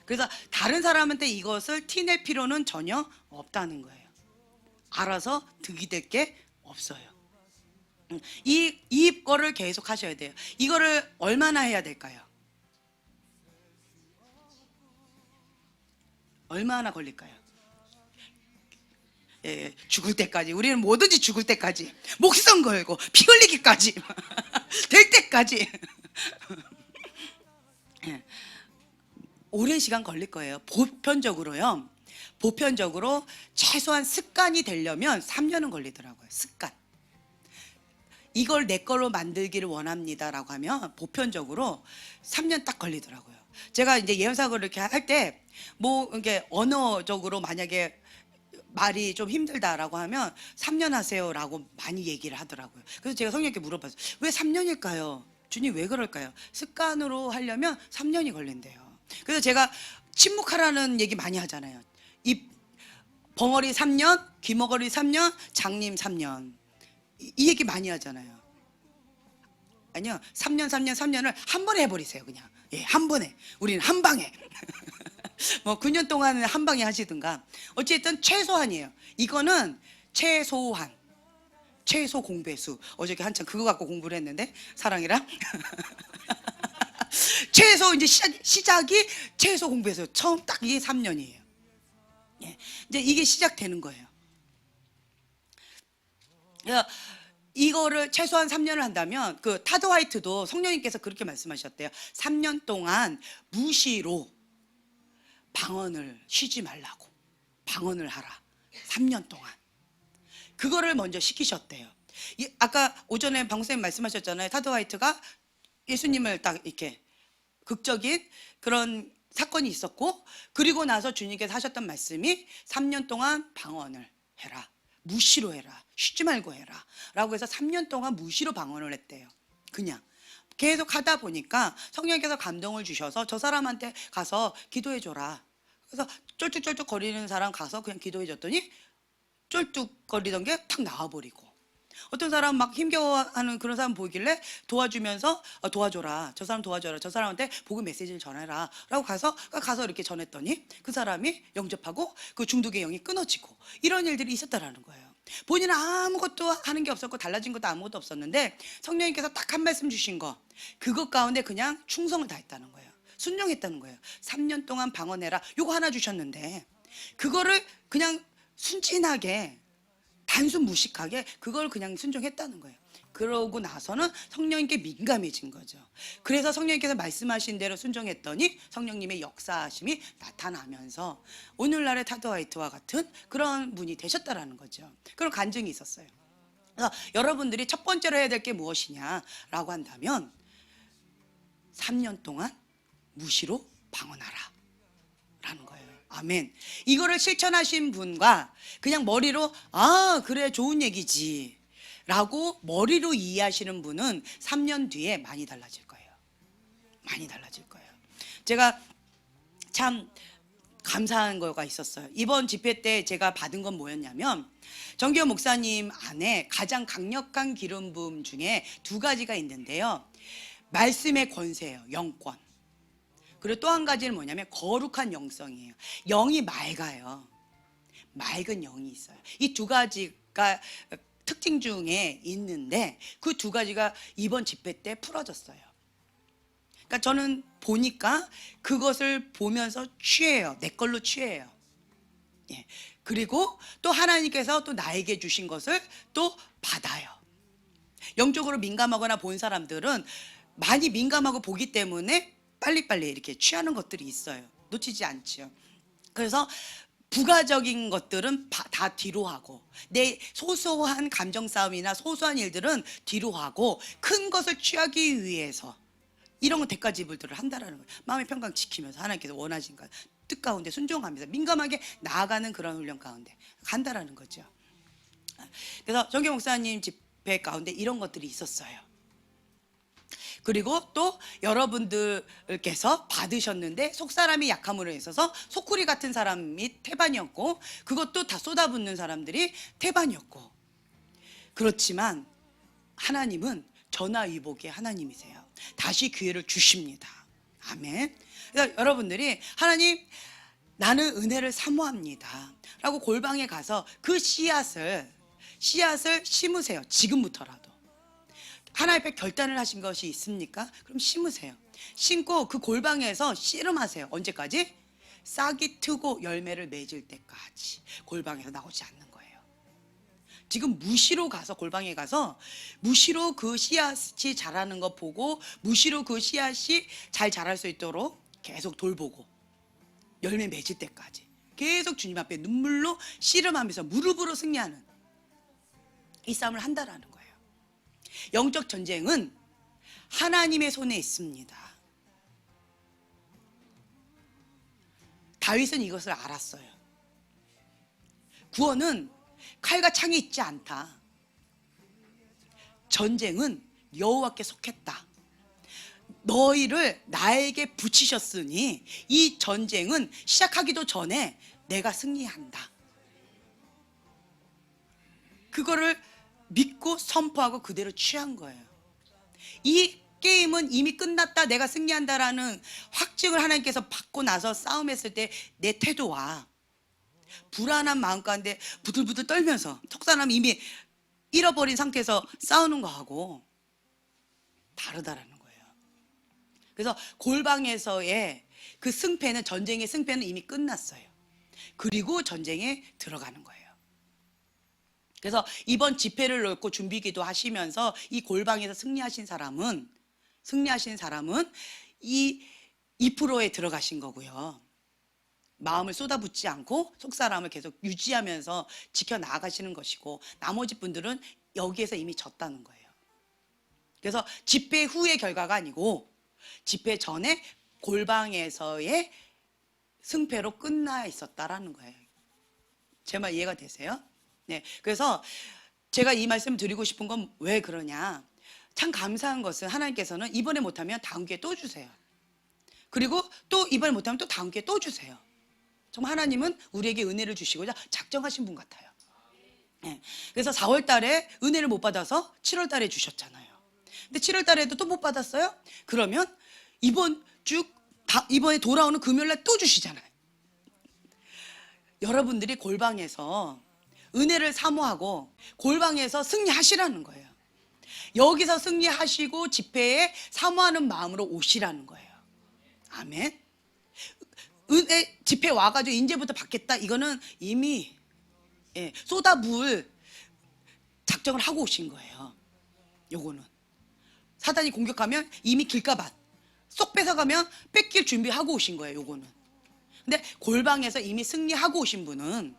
S1: 그래서 다른 사람한테 이것을 티낼 필요는 전혀 없다는 거예요. 알아서 득이 될 게 없어요. 이거를 계속 하셔야 돼요. 이거를 얼마나 해야 될까요? 얼마나 걸릴까요? 예, 죽을 때까지. 우리는 뭐든지 죽을 때까지, 목숨 걸고 피 흘리기까지 될 때까지 예, 오랜 시간 걸릴 거예요. 보편적으로요. 보편적으로 최소한 습관이 되려면 3년은 걸리더라고요. 습관. 이걸 내 걸로 만들기를 원합니다라고 하면 보편적으로 3년 딱 걸리더라고요. 제가 이제 예언사고를 이렇게 할 때 뭐 이게 언어적으로 만약에 말이 좀 힘들다라고 하면 3년 하세요라고 많이 얘기를 하더라고요. 그래서 제가 성령님께 물어봤어요. 왜 3년일까요? 주님 왜 그럴까요? 습관으로 하려면 3년이 걸린대요. 그래서 제가 침묵하라는 얘기 많이 하잖아요. 입 벙어리 3년, 귀머거리 3년, 장님 3년. 이 얘기 많이 하잖아요. 아니요, 3년을 한 번에 해버리세요. 그냥 예, 한 번에. 우리는 한 방에 뭐 9년 동안은 한 방에 하시든가. 어쨌든 최소한이에요. 이거는 최소한, 최소 공배수. 어저께 한참 그거 갖고 공부를 했는데, 사랑이랑 최소 이제 시작이 최소 공배수. 처음 딱 이게 3년이에요. 예, 이제 이게 시작되는 거예요. 이거를 최소한 3년을 한다면, 그 타드 화이트도 성령님께서 그렇게 말씀하셨대요. 3년 동안 무시로 방언을 쉬지 말라고, 방언을 하라. 3년 동안 그거를 먼저 시키셨대요. 아까 오전에 방송님 말씀하셨잖아요. 타드 화이트가 예수님을 딱 이렇게 극적인 그런 사건이 있었고, 그리고 나서 주님께서 하셨던 말씀이 3년 동안 방언을 해라, 무시로 해라, 쉬지 말고 해라 라고 해서 3년 동안 무시로 방언을 했대요. 그냥 계속 하다 보니까 성령께서 감동을 주셔서 저 사람한테 가서 기도해 줘라. 그래서 쫄쭉쫄쭉 거리는 사람 가서 그냥 기도해 줬더니 쫄뚝거리던 게 탁 나와버리고, 어떤 사람 막 힘겨워하는 그런 사람 보이길래 도와주면서 도와줘라, 저 사람 도와줘라, 저 사람한테 복음 메시지를 전해라 라고 가서 이렇게 전했더니 그 사람이 영접하고 그 중독의 영이 끊어지고, 이런 일들이 있었다라는 거예요. 본인은 아무것도 하는 게 없었고 달라진 것도 아무것도 없었는데 성령님께서 딱 한 말씀 주신 거, 그것 가운데 그냥 충성을 다했다는 거예요. 순종했다는 거예요. 3년 동안 방언해라, 요거 하나 주셨는데 그거를 그냥 순진하게, 단순 무식하게 그걸 그냥 순종했다는 거예요. 그러고 나서는 성령님께 민감해진 거죠. 그래서 성령님께서 말씀하신 대로 순종했더니 성령님의 역사하심이 나타나면서 오늘날의 타드 화이트와 같은 그런 분이 되셨다라는 거죠. 그런 간증이 있었어요. 그래서 여러분들이 첫 번째로 해야 될 게 무엇이냐라고 한다면 3년 동안 무시로 방언하라 라는 거예요. 아멘. 이거를 실천하신 분과 그냥 머리로 그래 좋은 얘기지 라고 머리로 이해하시는 분은 3년 뒤에 많이 달라질 거예요. 많이 달라질 거예요. 제가 참 감사한 거가 있었어요. 이번 집회 때 제가 받은 건 뭐였냐면, 정기호 목사님 안에 가장 강력한 기름 부음 중에 두 가지가 있는데요. 말씀의 권세예요. 영권. 그리고 또 한 가지는 뭐냐면 거룩한 영성이에요. 영이 맑아요. 맑은 영이 있어요. 이 두 가지가 특징 중에 있는데 그 두 가지가 이번 집회 때 풀어졌어요. 그러니까 저는 보니까 그것을 보면서 취해요. 내 걸로 취해요. 예. 그리고 또 하나님께서 또 나에게 주신 것을 또 받아요. 영적으로 민감하거나 본 사람들은 많이 민감하고 보기 때문에 빨리빨리 이렇게 취하는 것들이 있어요. 놓치지 않죠. 그래서 부가적인 것들은 다 뒤로 하고, 내 소소한 감정 싸움이나 소소한 일들은 뒤로 하고, 큰 것을 취하기 위해서 이런 건 대가지불들을 한다라는 거예요. 마음의 평강 지키면서 하나님께서 원하신 것 뜻 가운데 순종하면서 민감하게 나아가는 그런 훈련 가운데 간다라는 거죠. 그래서 정계 목사님 집회 가운데 이런 것들이 있었어요. 그리고 또 여러분들께서 받으셨는데 속사람이 약함으로 있어서 소쿠리 같은 사람이 태반이었고, 그것도 다 쏟아붓는 사람들이 태반이었고, 그렇지만 하나님은 전화위복의 하나님이세요. 다시 기회를 주십니다. 아멘. 그래서 여러분들이 하나님, 나는 은혜를 사모합니다 라고 골방에 가서 그 씨앗을 심으세요. 지금부터라도. 하나님 앞에 결단을 하신 것이 있습니까? 그럼 심으세요. 심고 그 골방에서 씨름하세요. 언제까지? 싹이 트고 열매를 맺을 때까지 골방에서 나오지 않는 거예요. 지금 무시로 가서, 골방에 가서 무시로 그 씨앗이 자라는 거 보고, 무시로 그 씨앗이 잘 자랄 수 있도록 계속 돌보고 열매 맺을 때까지 계속 주님 앞에 눈물로 씨름하면서 무릎으로 승리하는 이 싸움을 한다라는 거예요. 영적 전쟁은 하나님의 손에 있습니다. 다윗은 이것을 알았어요. 구원은 칼과 창이 있지 않다. 전쟁은 여호와께 속했다. 너희를 나에게 붙이셨으니 이 전쟁은 시작하기도 전에 내가 승리한다. 그거를 믿고 선포하고 그대로 취한 거예요. 이 게임은 이미 끝났다, 내가 승리한다라는 확증을 하나님께서 받고 나서 싸움했을 때 내 태도와 불안한 마음 가운데 부들부들 떨면서, 속사람 이미 잃어버린 상태에서 싸우는 거하고 다르다라는 거예요. 그래서 골방에서의 그 승패는, 전쟁의 승패는 이미 끝났어요. 그리고 전쟁에 들어가는 거예요. 그래서 이번 집회를 놓고 준비기도 하시면서 이 골방에서 승리하신 사람은 이 2%에 들어가신 거고요. 마음을 쏟아붓지 않고 속사람을 계속 유지하면서 지켜나가시는 것이고, 나머지 분들은 여기에서 이미 졌다는 거예요. 그래서 집회 후의 결과가 아니고 집회 전에 골방에서의 승패로 끝나 있었다라는 거예요. 제 말 이해가 되세요? 네. 그래서 제가 이 말씀 드리고 싶은 건 왜 그러냐. 참 감사한 것은 하나님께서는 이번에 못하면 다음 기회에 또 주세요. 그리고 또 이번에 못하면 또 다음 기회에 또 주세요. 정말 하나님은 우리에게 은혜를 주시고자 작정하신 분 같아요. 네. 그래서 4월 달에 은혜를 못 받아서 7월 달에 주셨잖아요. 근데 7월 달에도 또 못 받았어요? 그러면 이번에 돌아오는 금요일 날 또 주시잖아요. 여러분들이 골방에서 은혜를 사모하고 골방에서 승리하시라는 거예요. 여기서 승리하시고 집회에 사모하는 마음으로 오시라는 거예요. 아멘. 은혜 집회 와가지고 이제부터 받겠다, 이거는 이미 쏟아부을 작정을 하고 오신 거예요. 요거는 사단이 공격하면 이미 길가밭 쏙 뺏어가면 뺏길 준비하고 오신 거예요. 요거는. 근데 골방에서 이미 승리를 하고 오신 분은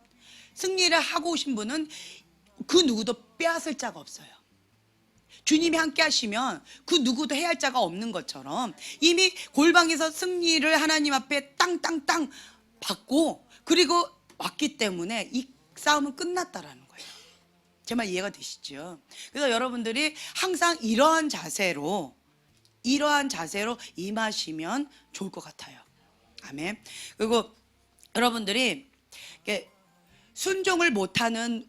S1: 그 누구도 빼앗을 자가 없어요. 주님이 함께 하시면 그 누구도 해야 할 자가 없는 것처럼 이미 골방에서 승리를 하나님 앞에 땅땅땅 받고 그리고 왔기 때문에 이 싸움은 끝났다라는 거예요. 제 말 이해가 되시죠? 그래서 여러분들이 항상 이러한 자세로 임하시면 좋을 것 같아요. 아멘. 그리고 여러분들이 순종을 못하는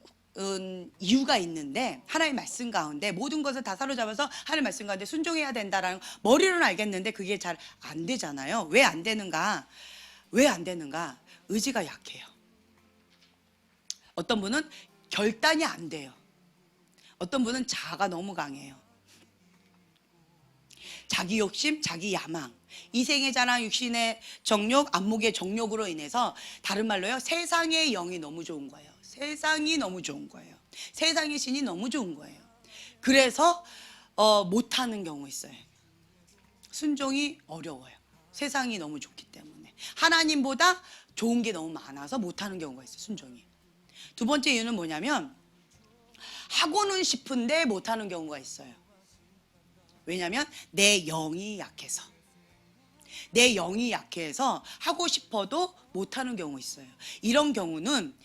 S1: 이유가 있는데, 하나님의 말씀 가운데 모든 것을 다 사로잡아서 하나님의 말씀 가운데 순종해야 된다라는 머리로는 알겠는데 그게 잘 안 되잖아요. 왜 안 되는가? 의지가 약해요. 어떤 분은 결단이 안 돼요. 어떤 분은 자아가 너무 강해요. 자기 욕심, 자기 야망, 이생의 자랑, 육신의 정욕, 안목의 정욕으로 인해서, 다른 말로요, 세상의 영이 너무 좋은 거예요. 세상이 너무 좋은 거예요. 세상의 신이 너무 좋은 거예요. 그래서 못하는 경우 있어요. 순종이 어려워요. 세상이 너무 좋기 때문에. 하나님보다 좋은 게 너무 많아서 못하는 경우가 있어요. 순종이. 두 번째 이유는 뭐냐면 하고는 싶은데 못하는 경우가 있어요. 왜냐하면 내 영이 약해서. 내 영이 약해서 하고 싶어도 못하는 경우 있어요. 이런 경우는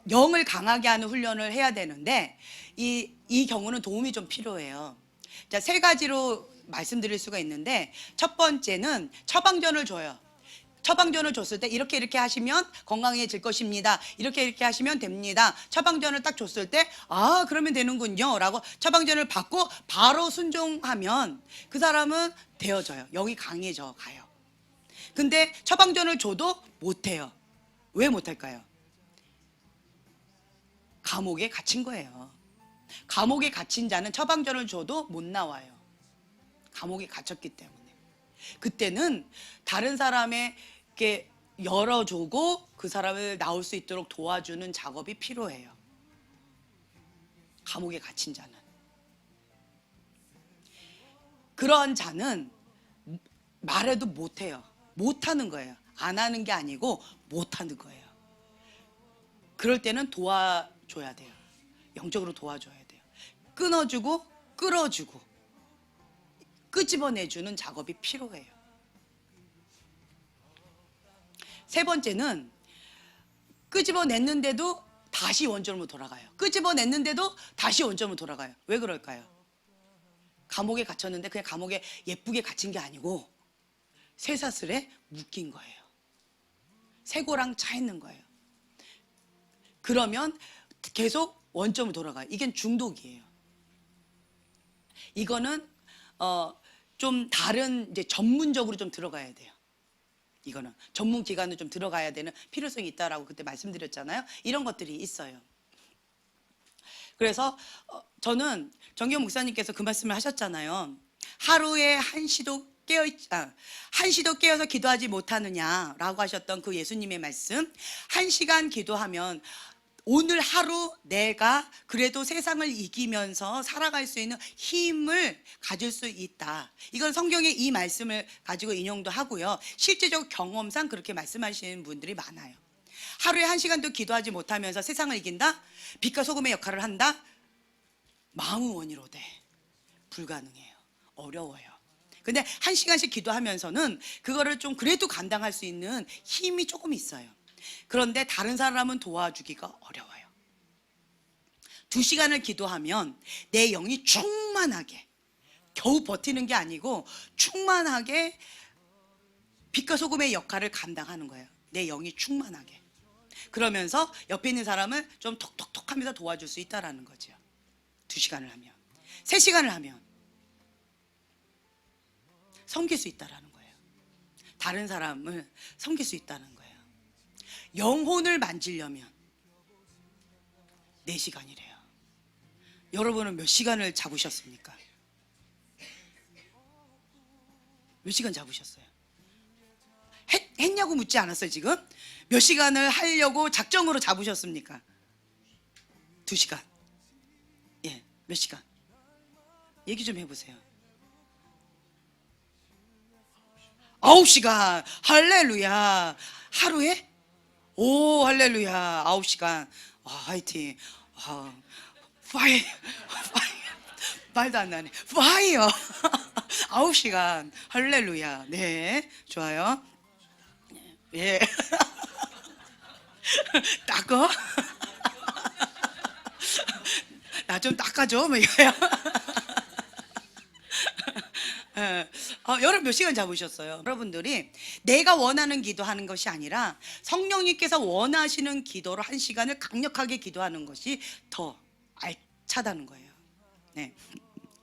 S1: 영을 강하게 하는 훈련을 해야 되는데 이 경우는 도움이 좀 필요해요. 자, 세 가지로 말씀드릴 수가 있는데, 첫 번째는 처방전을 줘요. 처방전을 줬을 때 이렇게 이렇게 하시면 건강해질 것입니다. 이렇게 이렇게 하시면 됩니다. 처방전을 딱 줬을 때 그러면 되는군요 라고 처방전을 받고 바로 순종하면 그 사람은 되어져요. 영이 강해져 가요. 근데 처방전을 줘도 못해요. 왜 못할까요? 감옥에 갇힌 거예요. 감옥에 갇힌 자는 처방전을 줘도 못 나와요. 감옥에 갇혔기 때문에. 그때는 다른 사람에게 열어주고 그 사람을 나올 수 있도록 도와주는 작업이 필요해요. 감옥에 갇힌 자는. 그러한 자는 말해도 못해요. 못하는 거예요. 안 하는 게 아니고 못하는 거예요. 그럴 때는 도와줘야 돼요. 영적으로 도와줘야 돼요. 끊어주고 끌어주고 끄집어내주는 작업이 필요해요. 세 번째는 끄집어냈는데도 다시 원점으로 돌아가요. 끄집어냈는데도 다시 원점으로 돌아가요. 왜 그럴까요? 감옥에 갇혔는데 그냥 감옥에 예쁘게 갇힌 게 아니고 쇠사슬에 묶인 거예요. 쇠고랑 차 있는 거예요. 그러면 계속 원점으로 돌아가요. 이게 중독이에요. 이거는 좀 다른 이제 전문적으로 좀 들어가야 돼요. 이거는 전문 기관으로 좀 들어가야 되는 필요성이 있다라고 그때 말씀드렸잖아요. 이런 것들이 있어요. 그래서 저는 정경 목사님께서 그 말씀을 하셨잖아요. 하루에 한시도 깨어서 기도하지 못하느냐라고 하셨던 그 예수님의 말씀. 1시간 기도하면 오늘 하루 내가 그래도 세상을 이기면서 살아갈 수 있는 힘을 가질 수 있다. 이건 성경의 이 말씀을 가지고 인용도 하고요. 실제적 경험상 그렇게 말씀하시는 분들이 많아요. 하루에 1시간도 기도하지 못하면서 세상을 이긴다? 빛과 소금의 역할을 한다? 마음은 원이로되 불가능해요. 어려워요. 근데 1시간씩 기도하면서는 그거를 좀 그래도 감당할 수 있는 힘이 조금 있어요. 그런데 다른 사람은 도와주기가 어려워요. 2시간을 기도하면 내 영이 충만하게, 겨우 버티는 게 아니고 충만하게 빛과 소금의 역할을 감당하는 거예요. 내 영이 충만하게. 그러면서 옆에 있는 사람을 좀 톡톡톡 하면서 도와줄 수 있다는 거죠. 2시간을 하면. 3시간을 하면 섬길 수 있다는 거예요. 다른 사람을 섬길 수 있다는 거예요. 영혼을 만지려면 4시간이래요. 여러분은 몇 시간을 잡으셨습니까? 몇 시간 잡으셨어요? 했냐고 묻지 않았어요 지금? 몇 시간을 하려고 작정으로 잡으셨습니까? 2시간. 예, 몇 시간? 얘기 좀 해보세요. 9시간. 할렐루야. 하루에? 오, 할렐루야. 9시간. 화이팅. 파이. 말도 안 나네. 파이어. 9시간. 할렐루야. 네, 좋아요. 예. 닦어? 나 좀 닦아줘. 뭐 이거야. 여러분 몇 시간 잡으셨어요? 여러분들이 내가 원하는 기도하는 것이 아니라 성령님께서 원하시는 기도로 1시간을 강력하게 기도하는 것이 더 알차다는 거예요. 네.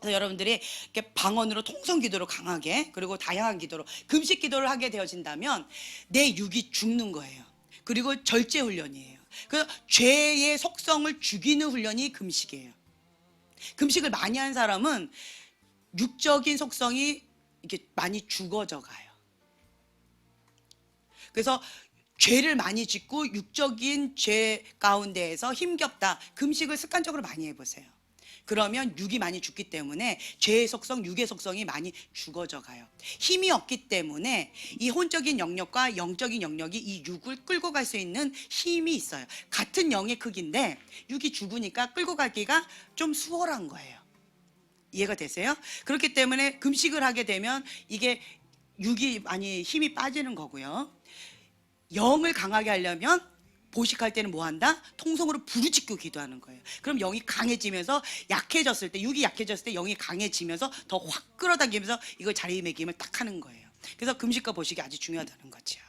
S1: 그래서 여러분들이 이렇게 방언으로 통성 기도로 강하게, 그리고 다양한 기도로 금식 기도를 하게 되어진다면 내 육이 죽는 거예요. 그리고 절제 훈련이에요. 그래서 죄의 속성을 죽이는 훈련이 금식이에요. 금식을 많이 한 사람은 육적인 속성이 이렇게 많이 죽어져 가요. 그래서 죄를 많이 짓고 육적인 죄 가운데에서 힘겹다. 금식을 습관적으로 많이 해보세요. 그러면 육이 많이 죽기 때문에 죄의 속성, 육의 속성이 많이 죽어져 가요. 힘이 없기 때문에 이 혼적인 영역과 영적인 영역이 이 육을 끌고 갈 수 있는 힘이 있어요. 같은 영의 크기인데 육이 죽으니까 끌고 가기가 좀 수월한 거예요. 이해가 되세요? 그렇기 때문에 금식을 하게 되면 이게 육이 많이 힘이 빠지는 거고요. 영을 강하게 하려면 보식할 때는 뭐 한다? 통성으로 부르짖고 기도하는 거예요. 그럼 영이 강해지면서 약해졌을 때, 육이 약해졌을 때 영이 강해지면서 더 확 끌어당기면서 이걸 자리매김을 딱 하는 거예요. 그래서 금식과 보식이 아주 중요하다는 거죠.